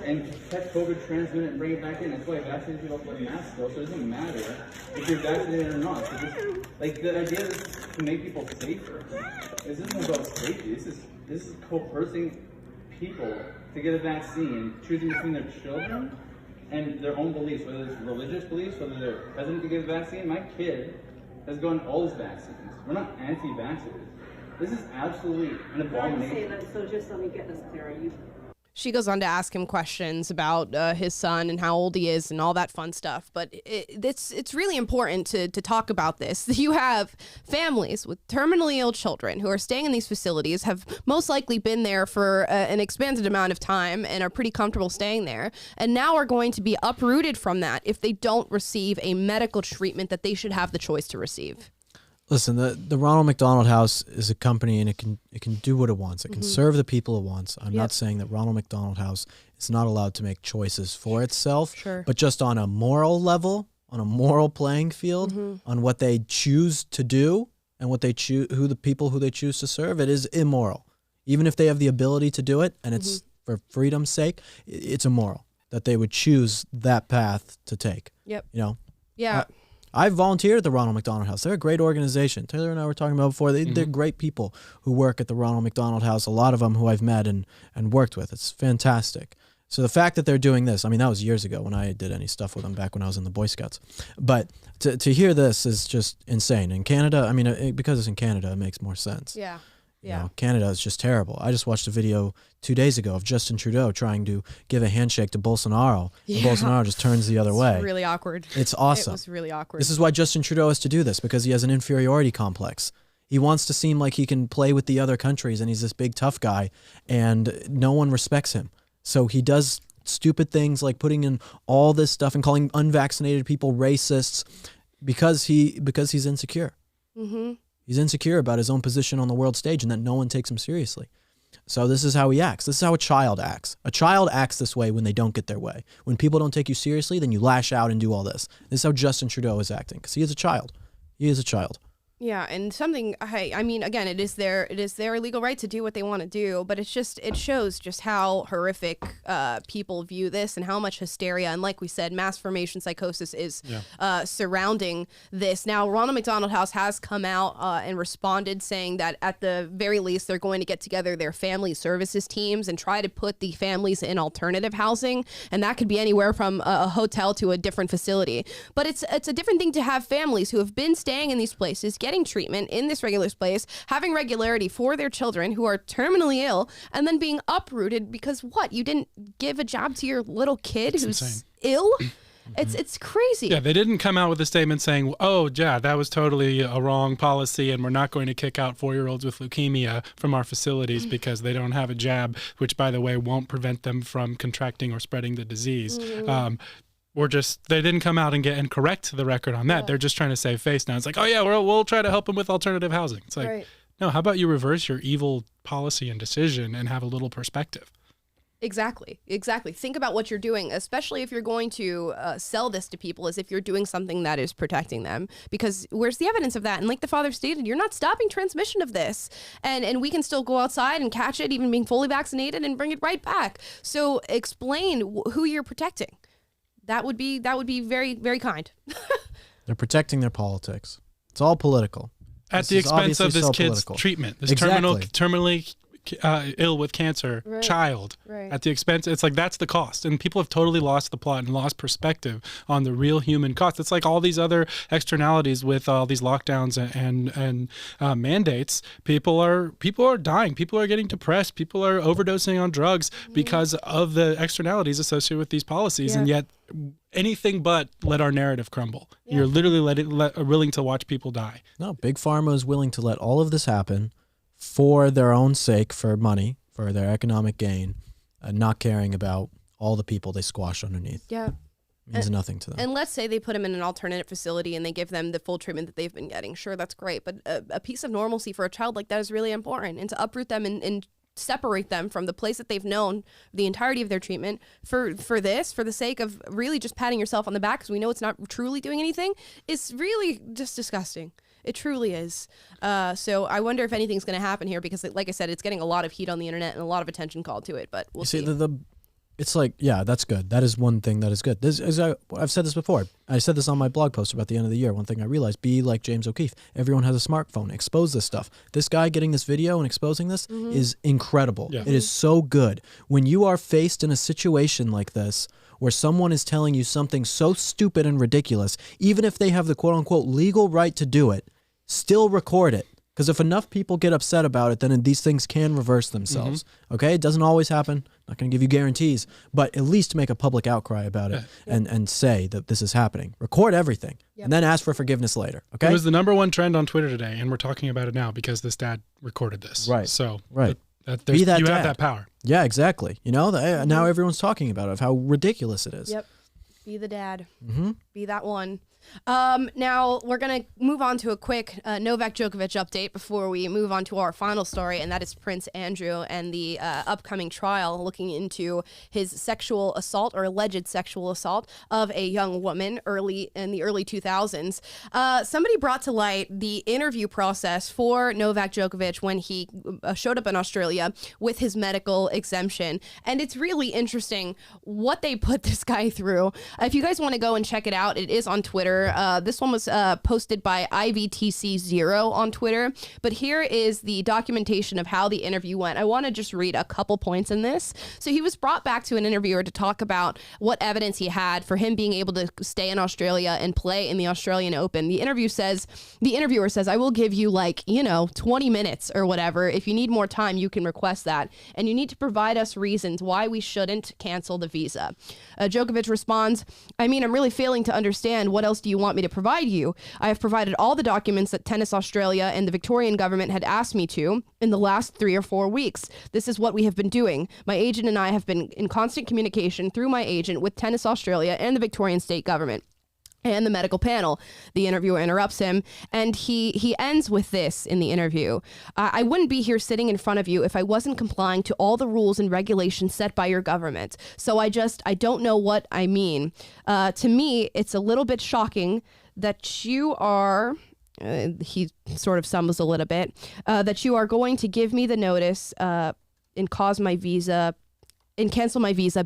and catch COVID, transmit it, and bring it back in. That's why vaccinated people have to wear masks still, so it doesn't matter if you're vaccinated or not. So the idea is to make people safer. This isn't about safety. This is coercing people to get a vaccine, choosing between their children and their own beliefs, whether it's religious beliefs, whether they're hesitant to get a vaccine. My kid has gotten all his vaccines. We're not anti-vaxxers. This is absolutely an abomination. So just let me get this clear. She goes on to ask him questions about his son and how old he is and all that fun stuff. But it's really important to talk about this. You have families with terminally ill children who are staying in these facilities, have most likely been there for an expanded amount of time and are pretty comfortable staying there, and now are going to be uprooted from that if they don't receive a medical treatment that they should have the choice to receive. Listen, the Ronald McDonald House is a company, and it can do what it wants. It can serve the people it wants. I'm not saying that Ronald McDonald House is not allowed to make choices for itself, but just on a moral level, on a moral playing field, on what they choose to do and what they choose, who they choose to serve, it is immoral. Even if they have the ability to do it, and it's for freedom's sake, it's immoral that they would choose that path to take. Yep. You know. Yeah. I volunteered at the Ronald McDonald House. They're a great organization. Taylor and I were talking about before. They're great people who work at the Ronald McDonald House, a lot of them who I've met and worked with. It's fantastic. So the fact that they're doing this, I mean, that was years ago when I did any stuff with them, back when I was in the Boy Scouts. But to hear this is just insane. In Canada, I mean, because it's in Canada, it makes more sense. Yeah. You know, Canada is just terrible. I just watched a video 2 days ago of Justin Trudeau trying to give a handshake to Bolsonaro. And Bolsonaro just turns the other way. It's really awkward. It's awesome. It was really awkward. This is why Justin Trudeau has to do this, because he has an inferiority complex. He wants to seem like he can play with the other countries and he's this big tough guy, and no one respects him. So he does stupid things like putting in all this stuff and calling unvaccinated people racists because he's insecure. He's insecure about his own position on the world stage and that no one takes him seriously. So this is how he acts. This is how a child acts. A child acts this way when they don't get their way. When people don't take you seriously, then you lash out and do all this. This is how Justin Trudeau is acting, because he is a child. He is a child. Yeah, and something, I mean, again, it is their legal right to do what they want to do, but it shows just how horrific people view this and how much hysteria and, like we said, mass formation psychosis is surrounding this. Now, Ronald McDonald House has come out and responded, saying that at the very least they're going to get together their family services teams and try to put the families in alternative housing, and that could be anywhere from a hotel to a different facility. But it's a different thing to have families who have been staying in these places, getting treatment in this regular place, having regularity for their children who are terminally ill, and then being uprooted because what? You didn't give a job to your little kid who's insane. Ill? It's crazy. Yeah, they didn't come out with a statement saying, oh, yeah, that was totally a wrong policy and we're not going to kick out 4-year-olds with leukemia from our facilities because they don't have a jab, which, by the way, won't prevent them from contracting or spreading the disease. They didn't come out and correct the record on that. Yeah. They're just trying to save face now. It's like, oh yeah, we'll try to help them with alternative housing. It's like, no, how about you reverse your evil policy and decision and have a little perspective? Exactly. Think about what you're doing, especially if you're going to sell this to people, as if you're doing something that is protecting them. Because where's the evidence of that? And like the father stated, you're not stopping transmission of this. And we can still go outside and catch it, even being fully vaccinated, and bring it right back. So explain who you're protecting. That would be very, very kind. They're protecting their politics. It's all political. At the expense of this kid's treatment. This terminally ill with cancer child. At the expense, it's like that's the cost. And people have totally lost the plot and lost perspective on the real human cost. It's like all these other externalities with all these lockdowns and mandates. People are dying. People are getting depressed. People are overdosing on drugs because of the externalities associated with these policies. And yet anything but let our narrative crumble. You're literally willing to watch people die. No, Big Pharma is willing to let all of this happen for their own sake, for money, for their economic gain, and not caring about all the people they squash underneath. Yeah. Means nothing to them. And let's say they put them in an alternate facility and they give them the full treatment that they've been getting. Sure, that's great. But a piece of normalcy for a child like that is really important. And to uproot them and separate them from the place that they've known the entirety of their treatment for the sake of really just patting yourself on the back because we know it's not truly doing anything, is really just disgusting. It truly is. So I wonder if anything's going to happen here because, like I said, it's getting a lot of heat on the internet and a lot of attention called to it. But we'll see. It's like, yeah, that's good. That is one thing that is good. I've said this before. I said this on my blog post about the end of the year. One thing I realized, be like James O'Keefe. Everyone has a smartphone. Expose this stuff. This guy getting this video and exposing this is incredible. Yeah. It is so good. When you are faced in a situation like this, where someone is telling you something so stupid and ridiculous, even if they have the quote-unquote legal right to do it, still record it Because if enough people get upset about it, then these things can reverse themselves. Okay? It doesn't always happen. Not going to give you guarantees, but at least make a public outcry about it and say that this is happening. Record everything and then ask for forgiveness later. Okay? It was the #1 trend on Twitter today, and we're talking about it now because this dad recorded this. Right. So Be that you dad. have that power. Yeah, exactly. You know, now everyone's talking about it, of how ridiculous it is. Yep. Be the dad. Be that one. Now we're going to move on to a quick Novak Djokovic update before we move on to our final story, and that is Prince Andrew and the upcoming trial looking into his sexual assault or alleged sexual assault of a young woman in the early 2000s. Somebody brought to light the interview process for Novak Djokovic when he showed up in Australia with his medical exemption, and it's really interesting what they put this guy through. If you guys want to go and check it out, it is on Twitter. This one was posted by IVTC0 on Twitter, but here is the documentation of how the interview went. I want to just read a couple points in this. So he was brought back to an interviewer to talk about what evidence he had for him being able to stay in Australia and play in the Australian Open. The interviewer says, I will give you 20 minutes or whatever. If you need more time, you can request that. And you need to provide us reasons why we shouldn't cancel the visa. Djokovic responds, I'm really failing to understand. What else do you want me to provide you? I have provided all the documents that Tennis Australia and the Victorian government had asked me to in the last 3 or 4 weeks. This is what we have been doing. My agent and I have been in constant communication through my agent with Tennis Australia and the Victorian state government and the medical panel. The interviewer interrupts him, and he ends with this in the interview. I wouldn't be here sitting in front of you if I wasn't complying to all the rules and regulations set by your government. So I don't know what I mean. To me, it's a little bit shocking that you are... he sort of stumbles a little bit, that you are going to give me the notice and cancel my visa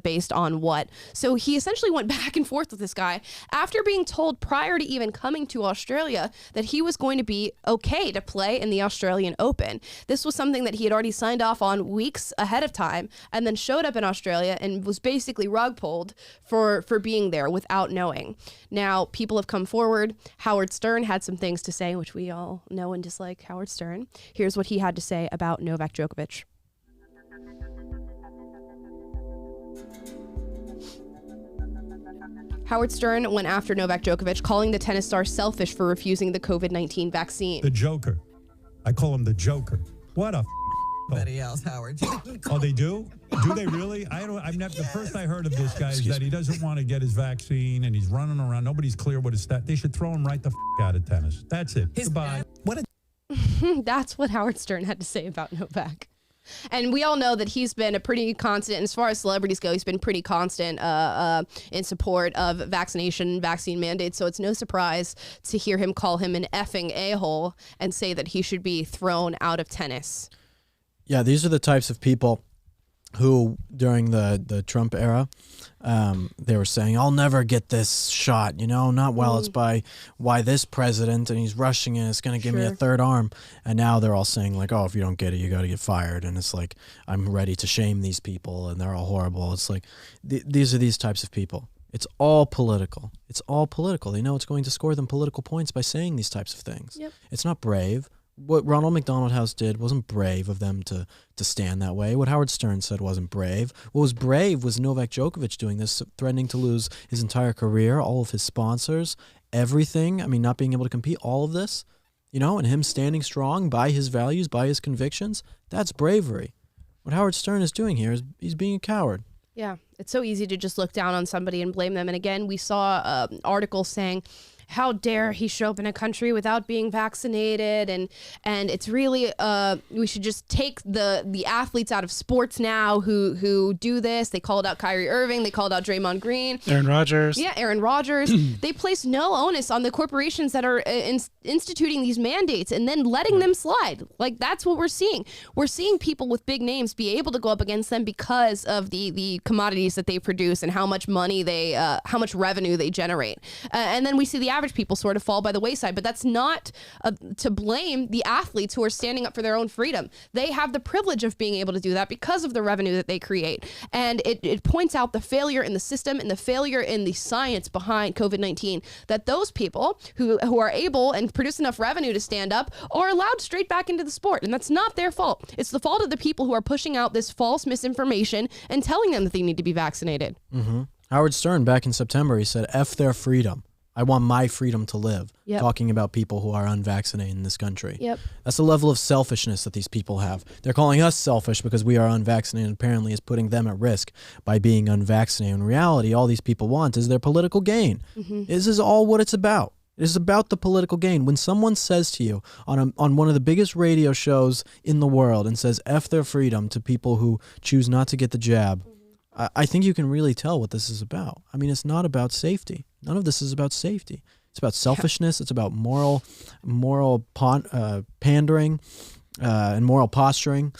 based on what? So he essentially went back and forth with this guy after being told prior to even coming to Australia that he was going to be okay to play in the Australian Open. This was something that he had already signed off on weeks ahead of time, and then showed up in Australia and was basically rug pulled for being there without knowing. Now, people have come forward. Howard Stern had some things to say, which we all know and dislike Howard Stern. Here's what he had to say about Novak Djokovic. Howard Stern went after Novak Djokovic, calling the tennis star selfish for refusing the COVID-19 vaccine. The Joker. I call him the Joker. What a Anybody else, Howard? Oh, they do? Do they really? I've never. The first I heard of this guy is that he doesn't want to get his vaccine and he's running around. Nobody's clear what his stat. They should throw him right the out of tennis. That's it. Goodbye. What a That's what Howard Stern had to say about Novak. And we all know that he's been a pretty constant, as far as celebrities go, he's been pretty constant in support of vaccine mandates. So it's no surprise to hear him call him an effing a-hole and say that he should be thrown out of tennis. Yeah, these are the types of people who, during the Trump era, they were saying, I'll never get this shot, not while it's by this president and he's rushing it, it's going to give me a third arm. And now they're all saying like, oh, if you don't get it, you got to get fired. And it's like, I'm ready to shame these people and they're all horrible. It's like, these are these types of people. It's all political. It's all political. They know it's going to score them political points by saying these types of things. Yep. It's not brave. What Ronald McDonald House did wasn't brave of them to stand that way. What Howard Stern said wasn't brave. What was brave was Novak Djokovic doing this, threatening to lose his entire career, all of his sponsors, everything. I mean, not being able to compete, all of this, and him standing strong by his values, by his convictions. That's bravery. What Howard Stern is doing here is he's being a coward. Yeah, it's so easy to just look down on somebody and blame them. And again, we saw an article saying, how dare he show up in a country without being vaccinated, and it's really we should just take the athletes out of sports now who do this. They called out Kyrie Irving, they called out Draymond Green, Aaron Rodgers. Yeah, Aaron Rodgers. They place no onus on the corporations that are instituting these mandates and then letting them slide. Like, that's what we're seeing. We're seeing people with big names be able to go up against them because of the commodities that they produce and how much money how much revenue they generate. And then we see the average people sort of fall by the wayside. But that's not to blame the athletes who are standing up for their own freedom. They have the privilege of being able to do that because of the revenue that they create. And it points out the failure in the system and the failure in the science behind COVID-19, that those people who are able and produce enough revenue to stand up are allowed straight back into the sport. And that's not their fault. It's the fault of the people who are pushing out this false misinformation and telling them that they need to be vaccinated. Mm-hmm. Howard Stern, back in September, he said, F their freedom. I want my freedom to live. Yep. Talking about people who are unvaccinated in this country. Yep. That's the level of selfishness that these people have. They're calling us selfish because we are unvaccinated, and apparently is putting them at risk by being unvaccinated. In reality, all these people want is their political gain. Mm-hmm. This is all what it's about. It is about the political gain. When someone says to you on one of the biggest radio shows in the world and says F their freedom to people who choose not to get the jab, I think you can really tell what this is about. I mean, it's not about safety. None of this is about safety. It's about selfishness. It's about moral pandering and moral posturing.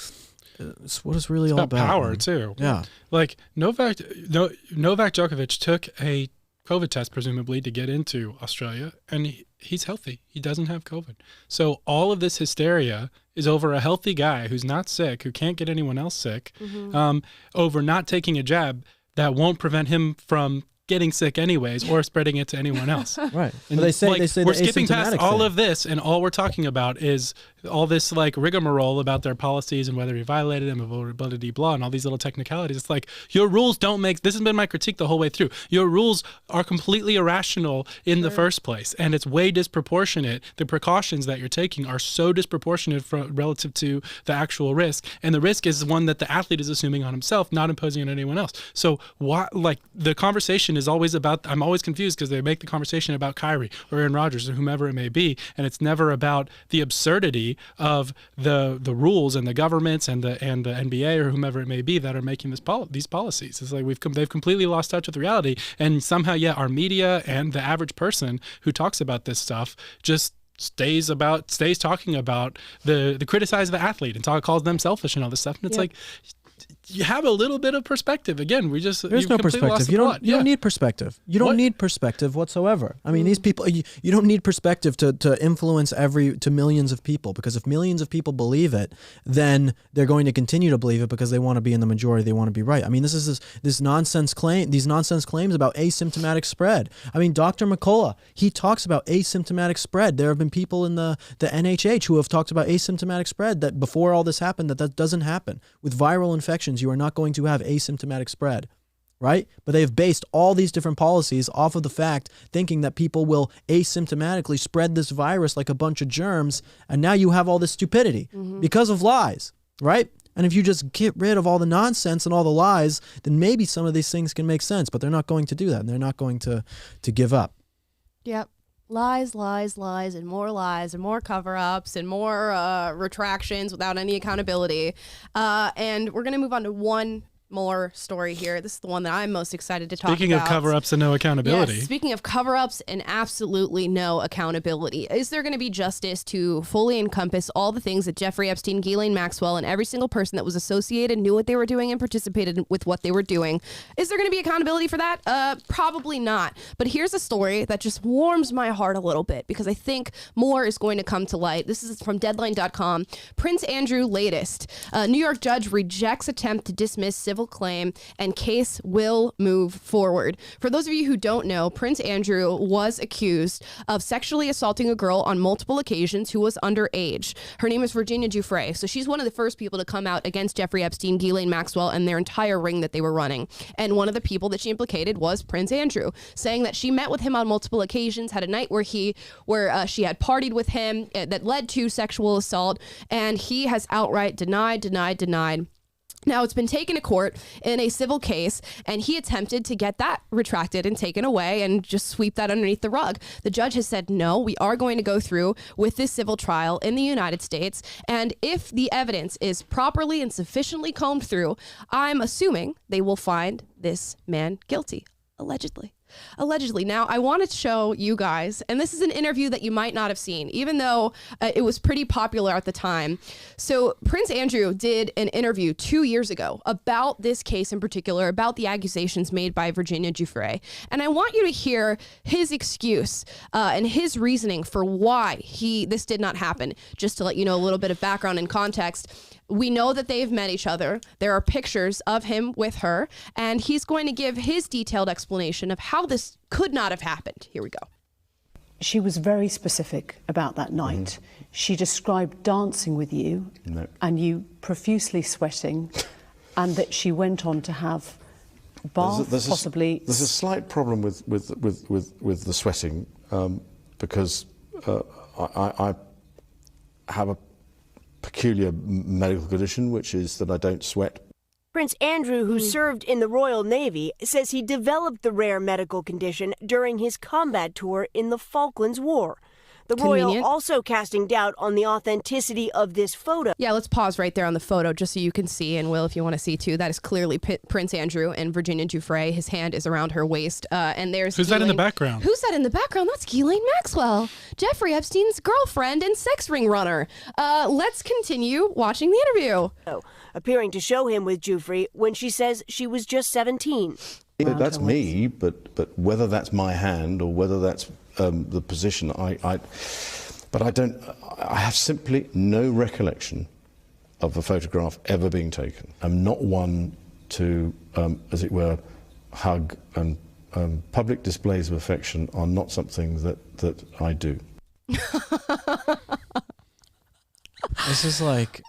It's what it's really all about. Power, too. Yeah. Like Novak Djokovic took a COVID test, presumably, to get into Australia, and he's healthy. He doesn't have COVID. So all of this hysteria is over a healthy guy who's not sick, who can't get anyone else sick, over not taking a jab that won't prevent him from getting sick anyways or spreading it to anyone else. Right. And they say we're skipping past asymptomatic all thing. of this, and all we're talking about is all this like rigmarole about their policies and whether he violated them, blah, blah, blah, and all these little technicalities. It's like, your rules don't make, this has been my critique the whole way through. Your rules are completely irrational in the first place, and it's way disproportionate. The precautions that you're taking are so disproportionate relative to the actual risk, and the risk is one that the athlete is assuming on himself, not imposing on anyone else. So why, like, the conversation is always about, I'm always confused because they make the conversation about Kyrie or Aaron Rodgers or whomever it may be, and it's never about the absurdity of the rules and the governments and the NBA or whomever it may be that are making these policies. It's like they've completely lost touch with reality, and somehow, our media and the average person who talks about this stuff just stays talking about the criticize the athlete and calls them selfish and all this stuff. And it's like, you have a little bit of perspective. Again, there's no perspective. You don't need perspective. You don't need perspective whatsoever. I mean, these people, you don't need perspective to influence to millions of people, because if millions of people believe it, then they're going to continue to believe it because they want to be in the majority. They want to be right. I mean, this is this nonsense claim, these nonsense claims about asymptomatic spread. I mean, Dr. McCullough, he talks about asymptomatic spread. There have been people in the NHH who have talked about asymptomatic spread, that before all this happened, that doesn't happen. With viral infections, you are not going to have asymptomatic spread, right? But they've based all these different policies off of the fact, thinking that people will asymptomatically spread this virus like a bunch of germs, and now you have all this stupidity because of lies, right? And if you just get rid of all the nonsense and all the lies, then maybe some of these things can make sense, but they're not going to do that, and they're not going to give up. Yep. Lies, and more cover-ups and more retractions without any accountability. And we're going to move on to one more story here. This is the one that I'm most excited to talk about. Speaking of cover-ups and no accountability. Yes, speaking of cover-ups and absolutely no accountability. Is there going to be justice to fully encompass all the things that Jeffrey Epstein, Ghislaine Maxwell, and every single person that was associated, knew what they were doing, and participated with what they were doing? Is there going to be accountability for that? Probably not. But here's a story that just warms my heart a little bit, because I think more is going to come to light. This is from Deadline.com. Prince Andrew latest. New York judge rejects attempt to dismiss civil claim and case will move forward. For those of you who don't know, Prince Andrew was accused of sexually assaulting a girl on multiple occasions who was underage. Her name is Virginia Giuffre. So she's one of the first people to come out against Jeffrey Epstein, Ghislaine Maxwell, and their entire ring that they were running. And one of the people that she implicated was Prince Andrew, saying that she met with him on multiple occasions, had a night where she had partied with him that led to sexual assault, and he has outright denied. Now, it's been taken to court in a civil case, and he attempted to get that retracted and taken away and just sweep that underneath the rug. The judge has said, no, we are going to go through with this civil trial in the United States, and if the evidence is properly and sufficiently combed through, I'm assuming they will find this man guilty. Allegedly. Allegedly. Now, I wanted to show you guys, and this is an interview that you might not have seen, even though it was pretty popular at the time. So Prince Andrew did an interview 2 years ago about this case in particular, about the accusations made by Virginia Giuffre. And I want you to hear his excuse and his reasoning for why this did not happen. Just to let you know a little bit of background and context. We know that they've met each other. There are pictures of him with her, and he's going to give his detailed explanation of how this could not have happened. Here we go. She was very specific about that night. She described dancing with you and you profusely sweating, and that she went on to have bath, possibly. There's a slight problem with the sweating because I have a peculiar medical condition, which is that I don't sweat. Prince Andrew, who served in the Royal Navy, says he developed the rare medical condition during his combat tour in the Falklands War. The Royal also casting doubt on the authenticity of this photo. Yeah, let's pause right there on the photo just so you can see, and Will, if you want to see too, that is clearly Prince Andrew and Virginia Giuffre. His hand is around her waist, and there's Who's that in the background? Who's that in the background? That's Ghislaine Maxwell, Jeffrey Epstein's girlfriend and sex ring runner. Let's continue watching the interview. Appearing to show him with Giuffre when she says she was just 17. That's me, but whether that's my hand or whether that's the position, I have simply no recollection of a photograph ever being taken. I'm not one to, as it were, hug, and public displays of affection are not something that I do. This is like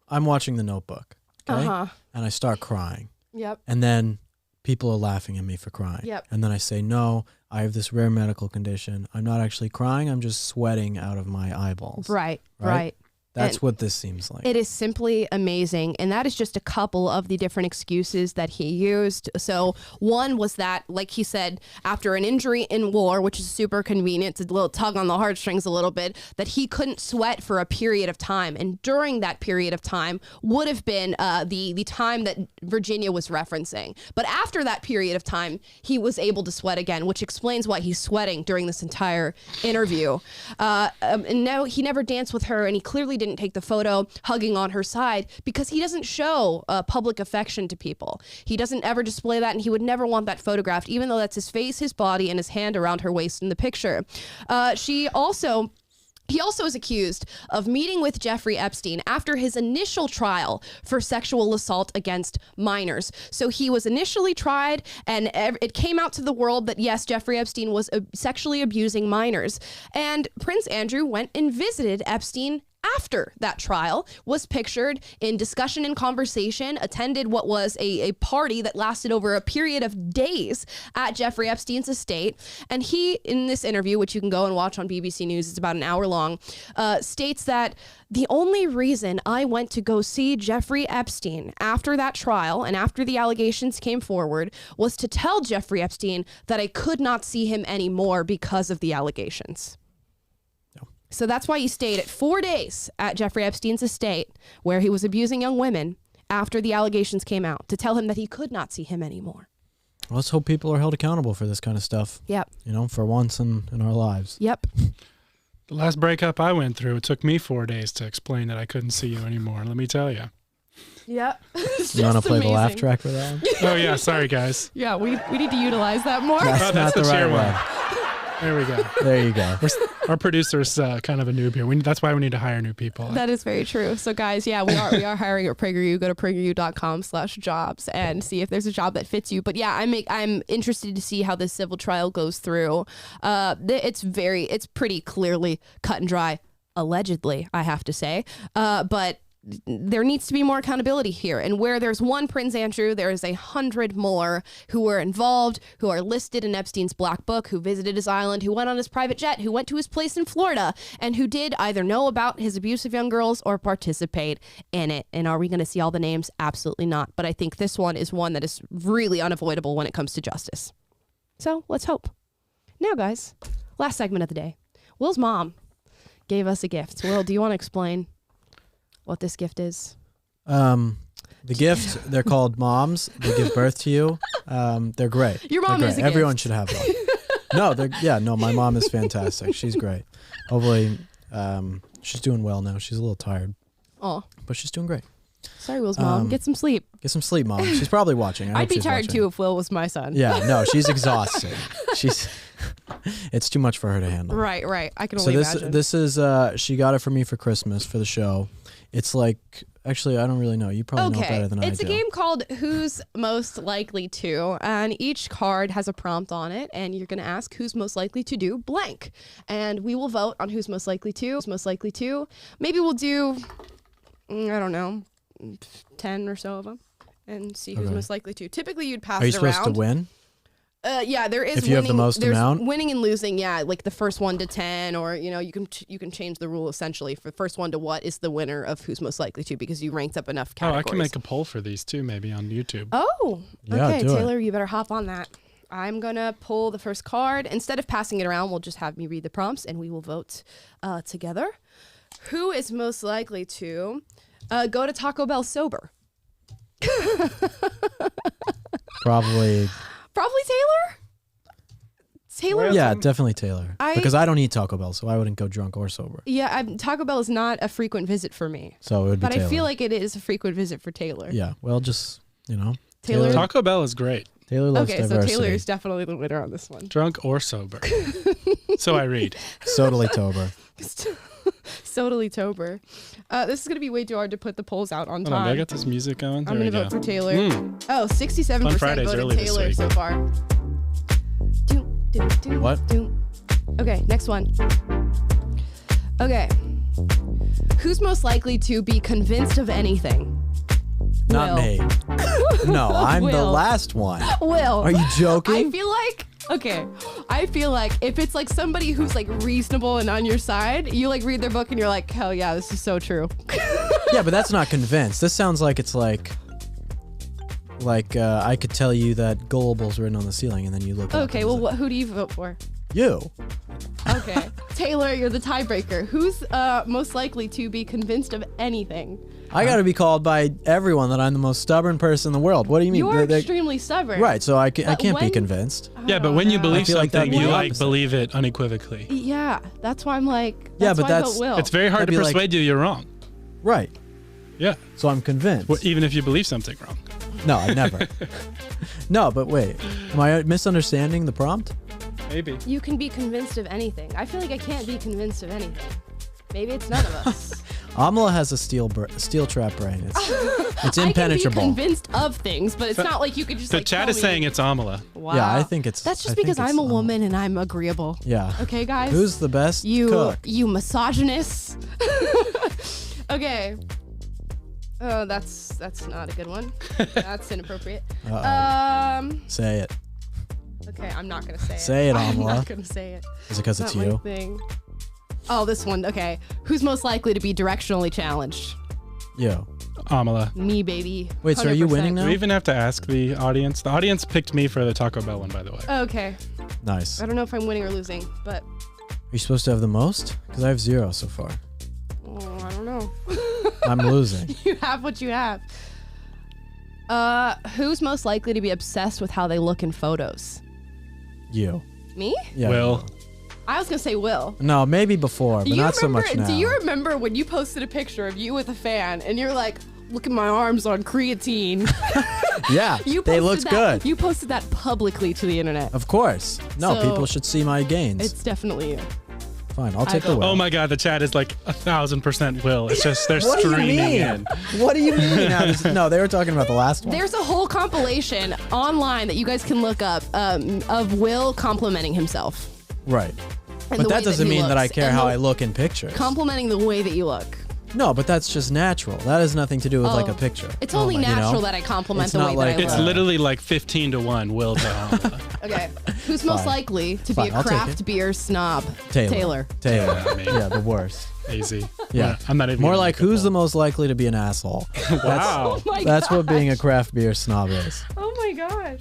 I'm watching The Notebook, okay? And I start crying. Yep. And then people are laughing at me for crying. Yep. And then I say, no, I have this rare medical condition. I'm not actually crying. I'm just sweating out of my eyeballs. Right. That's what this seems like. It is simply amazing. And that is just a couple of the different excuses that he used. So one was that, like he said, after an injury in war, which is super convenient, it's a little tug on the heartstrings a little bit, that he couldn't sweat for a period of time. And during that period of time would have been the time that Virginia was referencing. But after that period of time, he was able to sweat again, which explains why he's sweating during this entire interview. And no, he never danced with her, and he clearly didn't take the photo hugging on her side because he doesn't show public affection to people. He doesn't ever display that, and he would never want that photographed, even though that's his face, his body, and his hand around her waist in the picture. He also is accused of meeting with Jeffrey Epstein after his initial trial for sexual assault against minors. So he was initially tried, and it came out to the world that, yes, Jeffrey Epstein was sexually abusing minors. And Prince Andrew went and visited Epstein after that trial, was pictured in discussion and conversation, attended what was a party that lasted over a period of days at Jeffrey Epstein's estate. And he, in this interview, which you can go and watch on BBC News, it's about an hour long, states that the only reason I went to go see Jeffrey Epstein after that trial and after the allegations came forward was to tell Jeffrey Epstein that I could not see him anymore because of the allegations. So that's why he stayed at 4 days at Jeffrey Epstein's estate, where he was abusing young women after the allegations came out, to tell him that he could not see him anymore. Well, let's hope people are held accountable for this kind of stuff. Yep. You know, for once in our lives. Yep. The last breakup I went through, it took me 4 days to explain that I couldn't see you anymore. Let me tell you. Yep. You want to play the laugh track for that one? Oh, yeah. Sorry, guys. Yeah, we need to utilize that more. That's not the right one. There we go. There you go. Our producer's kind of a noob here. That's why we need to hire new people. That is very true. So guys, yeah, we are hiring at PragerU. Go to prageru.com/jobs and see if there's a job that fits you. But yeah, I'm interested to see how this civil trial goes through. It's pretty clearly cut and dry, allegedly, I have to say. But there needs to be more accountability here. And where there's one Prince Andrew, there is 100 more who were involved, who are listed in Epstein's black book, who visited his island, who went on his private jet, who went to his place in Florida, and who did either know about his abuse of young girls or participate in it. And are we going to see all the names? Absolutely not. But I think this one is one that is really unavoidable when it comes to justice. So let's hope. Now, guys, last segment of the day. Will's mom gave us a gift. Will, do you want to explain what this gift is? The gift, they're called moms. They give birth to you. They're great. Your mom they're is great. a Everyone gift. should have one. No, my mom is fantastic. She's great. Hopefully, she's doing well now. She's a little tired. Oh, but she's doing great. Sorry, Will's mom. Get some sleep. Get some sleep, Mom. She's probably watching. I'd be tired too if Will was my son. Yeah, no, she's exhausted. It's too much for her to handle. Right. I can only imagine. This is she got it for me for Christmas for the show. It's like, actually, I don't really know. You probably know better than I do. It's a game called Who's Most Likely To, and each card has a prompt on it, and you're going to ask who's most likely to do blank, and we will vote on who's most likely to. Maybe we'll do, I don't know, 10 or so of them, and see who's most likely to. Typically, you'd pass it around. Are you supposed to win? Yeah, there is. If you have the most amount, winning and losing. Yeah, like the first one to 10, or you can change the rule essentially for first one to what is the winner of who's most likely to, because you ranked up enough categories. Oh, I can make a poll for these too, maybe on YouTube. Oh, yeah, okay, Taylor, you better hop on that. I'm gonna pull the first card. Instead of passing it around, we'll just have me read the prompts and we will vote together. Who is most likely to go to Taco Bell sober? Probably Taylor? Taylor? Yeah, definitely Taylor. Because I don't eat Taco Bell, so I wouldn't go drunk or sober. Yeah, Taco Bell is not a frequent visit for me. So it would be But Taylor. I feel like it is a frequent visit for Taylor. Yeah, well, just, Taylor. Taco Bell is great. Taylor loves diversity. So Taylor is definitely the winner on this one. Drunk or sober. So I read. Totally Tober. Totally Tober. This is going to be way too hard to put the polls out on Hold on, time. I got this music going. I'm going to vote for Taylor. Oh, 67% Fun Fridays voted early this Taylor week. so far. What? Okay, next one. Okay. Who's most likely to be convinced of anything? Not Will. me. No, I'm the Will. last one. Will. Are you joking? I feel like if it's like somebody who's like reasonable and on your side, you like read their book and you're like, hell yeah, this is so true. Yeah, but that's not convinced. This sounds like it's like I could tell you that Gullible's written on the ceiling, and then you look. Okay, well, who do you vote for? You. Okay. Taylor, you're the tiebreaker. Who's most likely to be convinced of anything? I got to be called by everyone that I'm the most stubborn person in the world. What do you mean? You're extremely stubborn. Right, so I can't be when- convinced. Yeah, but when you believe I feel like that'd something, be you the like opposite. believe it unequivocally. Yeah, that's why I'm like, Yeah, that's but why I that's- vote Will. It's very hard That'd to be like- persuade you you're wrong. Right. Yeah. So I'm convinced. Well, even if you believe something wrong. No, I never. No, but wait. Am I misunderstanding the prompt? Maybe. You can be convinced of anything. I feel like I can't be convinced of anything. Maybe it's none of us. Amala has a steel trap brain. It's I impenetrable. can be convinced of things, but it's not like you could just The like chat tell is me. saying it's Amala. Wow. Yeah, I think it's. That's I just think because it's I'm a Amala. woman and I'm agreeable. Yeah. Okay, guys. Who's the best cook? You misogynists. Okay. Oh, that's not a good one. That's inappropriate. Say it. Okay, I'm not gonna say it. Say it, I'm Amala. not gonna say it. Is it because it's Not my you? thing. Oh, this one. Okay. Who's most likely to be directionally challenged? You. Amala. Me, baby. Wait, so are you 100%. winning Do now? we even have to ask the audience? The audience picked me for the Taco Bell one, by the way. Okay. Nice. I don't know if I'm winning or losing, but Are you supposed to have the most? Because I have 0 so far. I don't know. I'm losing. You have what you have. Who's most likely to be obsessed with how they look in photos? You. Me? Yeah. Will. I was gonna say Will. No, maybe before, but You not so remember- much now. Do you remember when you posted a picture of you with a fan and you're like, look at my arms on creatine? Yeah, You they posted looked that- good. You posted that publicly to the internet. Of course. No, So- people should see my gains. It's definitely you. Fine, I'll I take the vote- win. Oh my God, the chat is like 1,000% Will. It's just they're What do you streaming mean? in. What do you mean? No, they were talking about the last one. There's a whole compilation online that you guys can look up of Will complimenting himself. Right. And But the way that doesn't he mean that I looks, care and how the- I look in pictures. Complimenting the way that you look. No, but that's just natural. That has nothing to do with like Oh, a picture. It's only You know? natural that I compliment It's the not way like- that I It's look. literally like 15-1 Will to Amala. Okay. Who's most Fine. likely to Fine, be a I'll take craft it. beer snob? Taylor. Yeah, I mean- Yeah, the worst. Easy. Yeah. I'm not even More gonna like make a who's the poll. most likely to be an asshole. Wow. Oh my That's what being a gosh. craft beer snob is. Oh my gosh.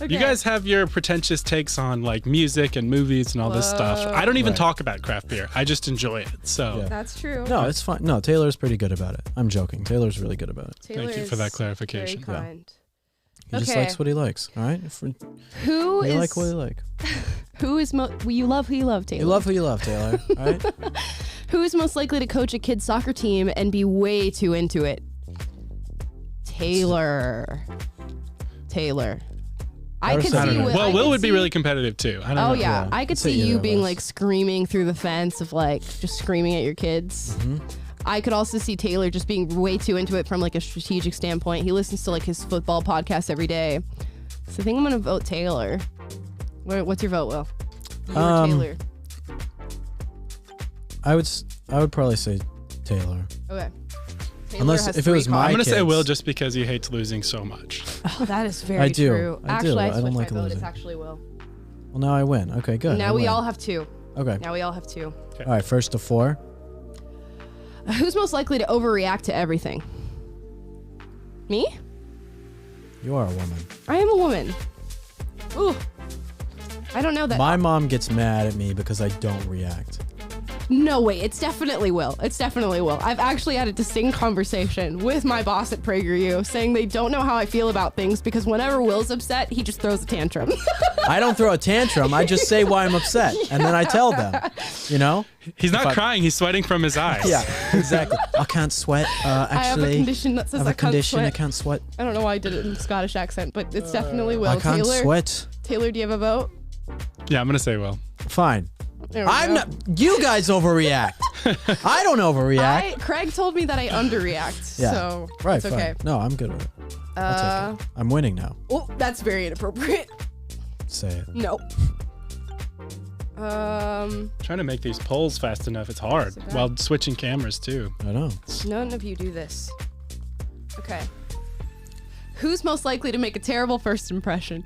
You guys have your pretentious takes on like music and movies and all this stuff. I don't even talk about craft beer. I just enjoy it. So That's true. No, it's fine. No, Taylor's pretty good about it. I'm joking. Taylor's really good about it. Thank you for that clarification. Very kind. He just likes what he likes. All right. Who is? You like what you like. Who is? You love who you love, Taylor. You love who you love, Taylor. All right. Who is most likely to coach a kid's soccer team and be way too into it? Taylor. I could see Will. Well, Will would be really competitive too. I don't know. Oh yeah, I could see you being like screaming through the fence of like just screaming at your kids. I could also see Taylor just being way too into it from like a strategic standpoint. He listens to like his football podcast every day. So I think I'm gonna vote Taylor. What's your vote, Will? You or Taylor? I would probably say Taylor. Okay. Taylor Unless if it was my I'm gonna kids. say Will just because he hates losing so much. Oh, that is very true. I do. Actually, I don't switched like my vote. losing. It's actually Will. Well, now I win. Okay, good. Now we all have 2. Okay. Now we all have 2. All right, first to 4. Who's most likely to overreact to everything? Me? You are a woman. I am a woman. Ooh. I don't know that. My mom gets mad at me because I don't react. No way. It's definitely Will. It's definitely Will. I've actually had a distinct conversation with my boss at PragerU saying they don't know how I feel about things because whenever Will's upset, he just throws a tantrum. I don't throw a tantrum. I just say why I'm upset. And then I tell them, you know? He's not crying. He's sweating from his eyes. Yeah, exactly. I can't sweat. Actually, I have a condition that says I have a condition. can't I sweat. can't sweat. I don't know why I did it in a Scottish accent, but it's definitely Will. I can't Taylor, sweat. Taylor, do you have a vote? Yeah, I'm gonna say Will. Fine. There we I'm go. not. You guys overreact. I don't overreact. Craig told me that I underreact, Yeah. so Right. it's Fine. okay. No, I'm good with it. I'll take it. I'm winning now. Oh, that's very inappropriate. Say it. No. Trying to make these polls fast enough. It's hard while switching cameras too. I know. None of you do this. Okay. Who's most likely to make a terrible first impression?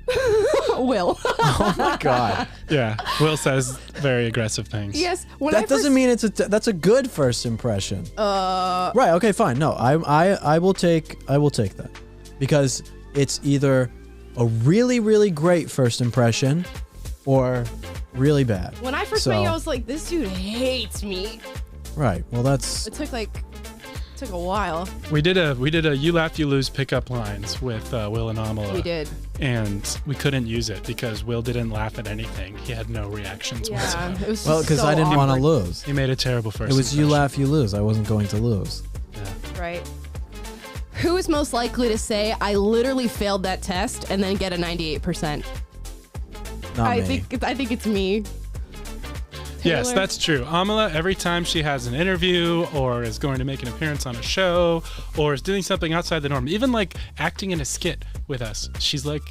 Will. Oh my God. Yeah, Will says very aggressive things. Yes. When That doesn't mean that's a good first impression. Right. Okay. Fine. No. I will take that because it's either a really really great first impression or really bad. When I first met you, I was like, this dude hates me. Right. Well, that's. It took a while. We did a you laugh you lose pickup lines with Will and Amala. We did. And we couldn't use it because Will didn't laugh at anything. He had no reactions whatsoever. It was Well, because I didn't want to lose. He made a terrible first It was impression. you laugh, you lose. I wasn't going to lose. Yeah. Right. Who is most likely to say, I literally failed that test and then get a 98%? Not I me. think it's me. Yes, Taylor? that's true. Amala, every time she has an interview or is going to make an appearance on a show or is doing something outside the norm, even like acting in a skit with us, she's like,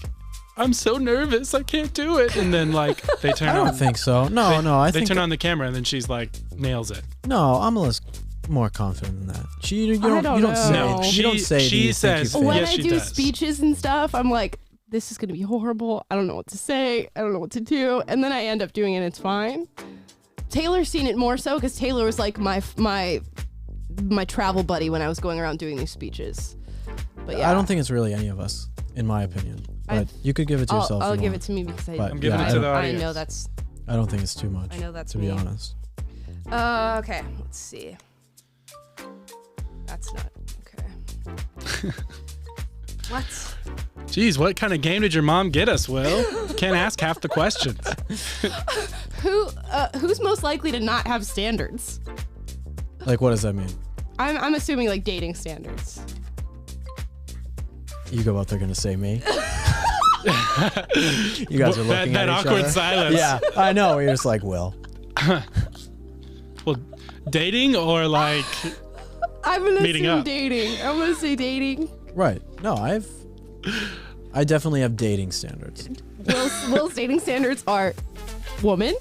I'm so nervous, I can't do it. And then like they turn I don't think so. No, I they think turn on the camera and then she's like nails it. no. Amala's more confident than that. You don't don't know. say. No, you don't say. she that you think says- you failed. When Yes, I she do does. speeches and stuff, I'm like, this is going to be horrible. I don't know what to say. I don't know what to do. And then I end up doing it and it's fine. Taylor's seen it more so because Taylor was like my travel buddy when I was going around doing these speeches. But yeah, I don't think it's really any of us, in my opinion. But you could give it to yourself. I'll if you give want. it to me because But I'm giving it to the I audience. know that's. I don't think it's too much. I know that's to be me. honest. Okay, let's see. That's not okay. What? Jeez, what kind of game did your mom get us, Will? Can't ask half the questions. Who's most likely to not have standards? Like, what does that mean? I'm assuming like dating standards. You go out there gonna say me. You guys are looking that at each awkward other. silence. Yeah, I know. You're just like, Will. Well, dating or like I'm gonna Meeting assume up. dating. I'm gonna say dating. Right. No, I definitely have dating standards. Will's dating standards are woman,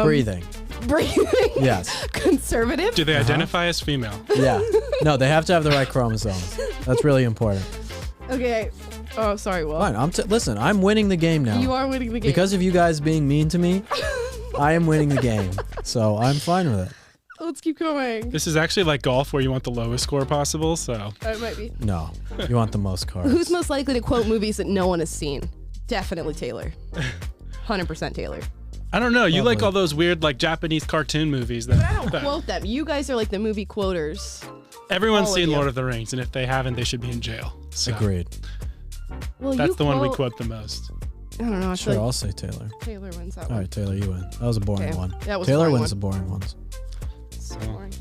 Breathing. breathing, Yes. conservative. do they identify as female? Yeah. No, they have to have the right chromosomes. That's really important. Okay. Oh, sorry, Will. Fine. Listen, I'm winning the game now. You are winning the game. Because of you guys being mean to me, I am winning the game. So I'm fine with it. Let's keep going. This is actually like golf where you want the lowest score possible, so. It might be. No, you want the most cards. Who's most likely to quote movies that no one has seen? Definitely Taylor. 100% Taylor. I don't know. You Probably. like all those weird like Japanese cartoon movies But I that don't quote them. You guys are like the movie quoters. everyone's all of seen you. Lord of the Rings, and if they haven't, they should be in jail. So Agreed. Well, that's you the one we quote the most. I don't know. I Sure, feel I'll like say Taylor. Taylor wins that All one. right, Taylor, you win. That was a boring Okay, one. that was a Taylor boring wins one. the boring ones. So So- boring.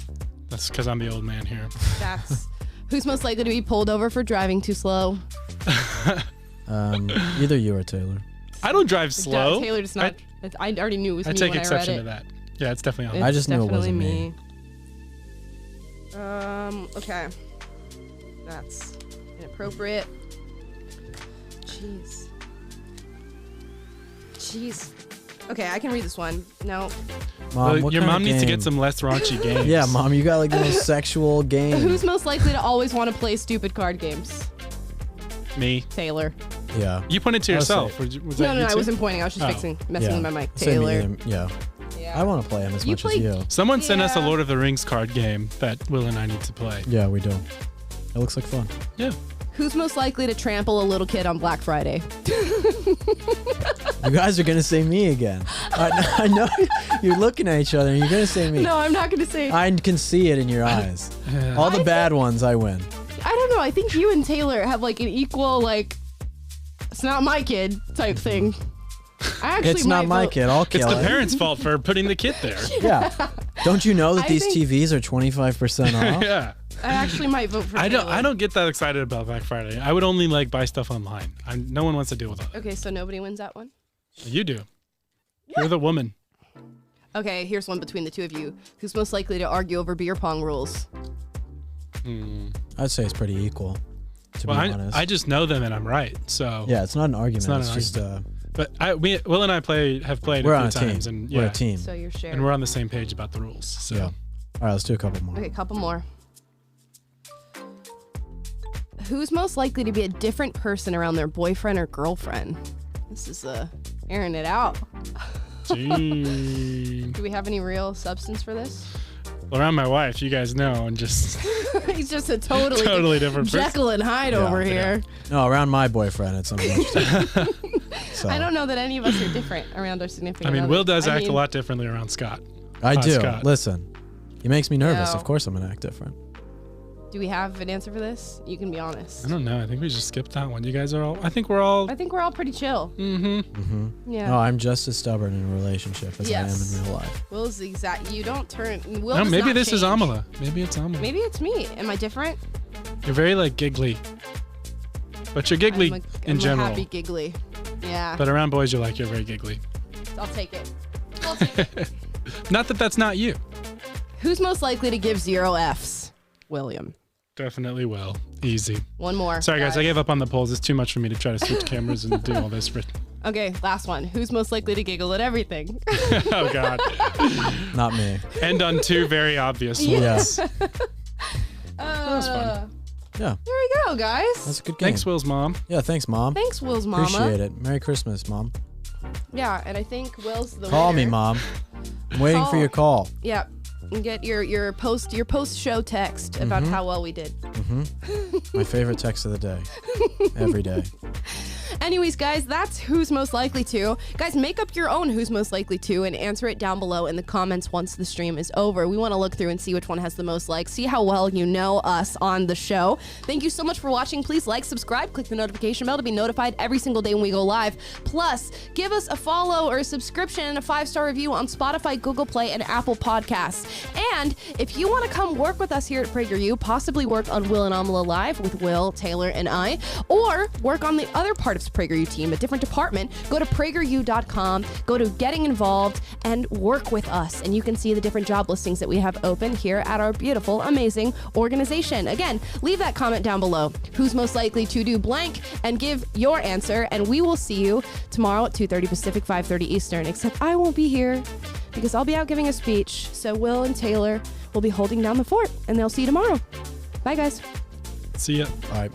That's because I'm the old man here. That's who's most likely to be pulled over for driving too slow. Either you or Taylor. I don't drive slow. Taylor does not. I already knew it was I me take when exception I to read it. that. Yeah, it's definitely on. I just knew it Definitely wasn't me. Okay. That's inappropriate. Jeez. Okay, I can read this one. No. Mom, Well, what your kind mom of needs to game? get some less raunchy games. Yeah, Mom, you got like the most sexual game. Who's most likely to always want to play stupid card games? Me. Taylor. Yeah. You pointed to I would yourself. say- Was that No, you I too? wasn't pointing. I was just Oh. messing Yeah. with my mic. Same Taylor. either. Yeah. I want to play him as You much play- as you. Someone sent us a Yeah. Lord of the Rings card game that Will and I need to play. Yeah, we do. It looks like fun. Yeah. Who's most likely to trample a little kid on Black Friday? You guys are gonna say me again. I know you're looking at each other and you're gonna say me. No, I'm not going to say. I can see it in your eyes. All the bad ones, I win. I don't know. I think you and Taylor have like an equal, like, it's not my kid type thing. I actually It's not might my vote- kid. I'll It's kill the it. parents' fault for putting the kid there. Yeah. Don't you know that I these think- TVs are 25% off? Yeah. I actually might vote for I Taylor. don't get that excited about Black Friday. I would only like buy stuff online. No one wants to deal with it. Okay, so nobody wins that one? You do. You're the woman. Okay, here's one between the two of you. Who's most likely to argue over beer pong rules? I'd say it's pretty equal, to Well, be honest. I just know them and I'm right. So yeah, it's not an argument. not It's, an just But Will and I have played we're a on few a team. times, and We're yeah, a team. So you're sharing. and we're on the same page about the rules. So Yeah. All right, let's do a couple more. Okay, couple more. Who's most likely to be a different person around their boyfriend or girlfriend? This is airing it out. Gee. Do we have any real substance for this? Well, around my wife, you guys know, and just He's just a totally different person. Jekyll and Hyde over here. No, around my boyfriend, it's much different. So, I don't know that any of us are different around our significant I mean, others. Will does I act a mean, lot differently around Scott. I do. Scott. Listen, he makes me nervous. No. Of course I'm going to act different. Do we have an answer for this? You can be honest. I don't know. I think we just skipped that one. You guys are all. I think we're all. I think we're all pretty chill. Mm-hmm. Yeah. No, I'm just as stubborn in a relationship as Yes. I am in real life. Will's the exact. You don't turn. Will No, does maybe not this is change. Amala. Maybe it's Amala. Maybe it's me. Am I different? You're very like giggly, but you're giggly I'm in general. a happy giggly. Yeah. But around boys, you're very giggly. I'll take it. I'll take it. Not that that's not you. Who's most likely to give 0 Fs? William. Definitely will. Easy. One more. Sorry, guys. I gave up on the polls. It's too much for me to try to switch cameras and do all this. For... Okay, last one. Who's most likely to giggle at everything? Oh, God. Not me. End on two very obvious Yeah. ones. That was fun. Yeah. There we go, guys. That's a good game. Thanks, Will's mom. Yeah, thanks, Mom. Thanks, Will's mama. Appreciate it. Merry Christmas, Mom. Yeah, and I think Will's the Call me, winner. Mom. I'm waiting for your call. Yeah. And get your post show text about how well we did. My favorite text of the day. Every day. Anyways, guys, that's who's most likely to. Guys, make up your own who's most likely to and answer it down below in the comments once the stream is over. We want to look through and see which one has the most likes, see how well you know us on the show. Thank you so much for watching. Please like, subscribe, click the notification bell to be notified every single day when we go live. Plus, give us a follow or a subscription and a 5-star review on Spotify, Google Play, and Apple Podcasts. And if you want to come work with us here at PragerU, possibly work on Will and Amala Live with Will, Taylor, and I, or work on the other part of PragerU team, a different department, go to PragerU.com, go to Getting Involved, and work with us. And you can see the different job listings that we have open here at our beautiful, amazing organization. Again, leave that comment down below. Who's most likely to do blank and give your answer, and we will see you tomorrow at 2:30 Pacific, 5:30 Eastern, except I won't be here because I'll be out giving a speech. So Will and Taylor will be holding down the fort, and they'll see you tomorrow. Bye, guys. See ya. All right.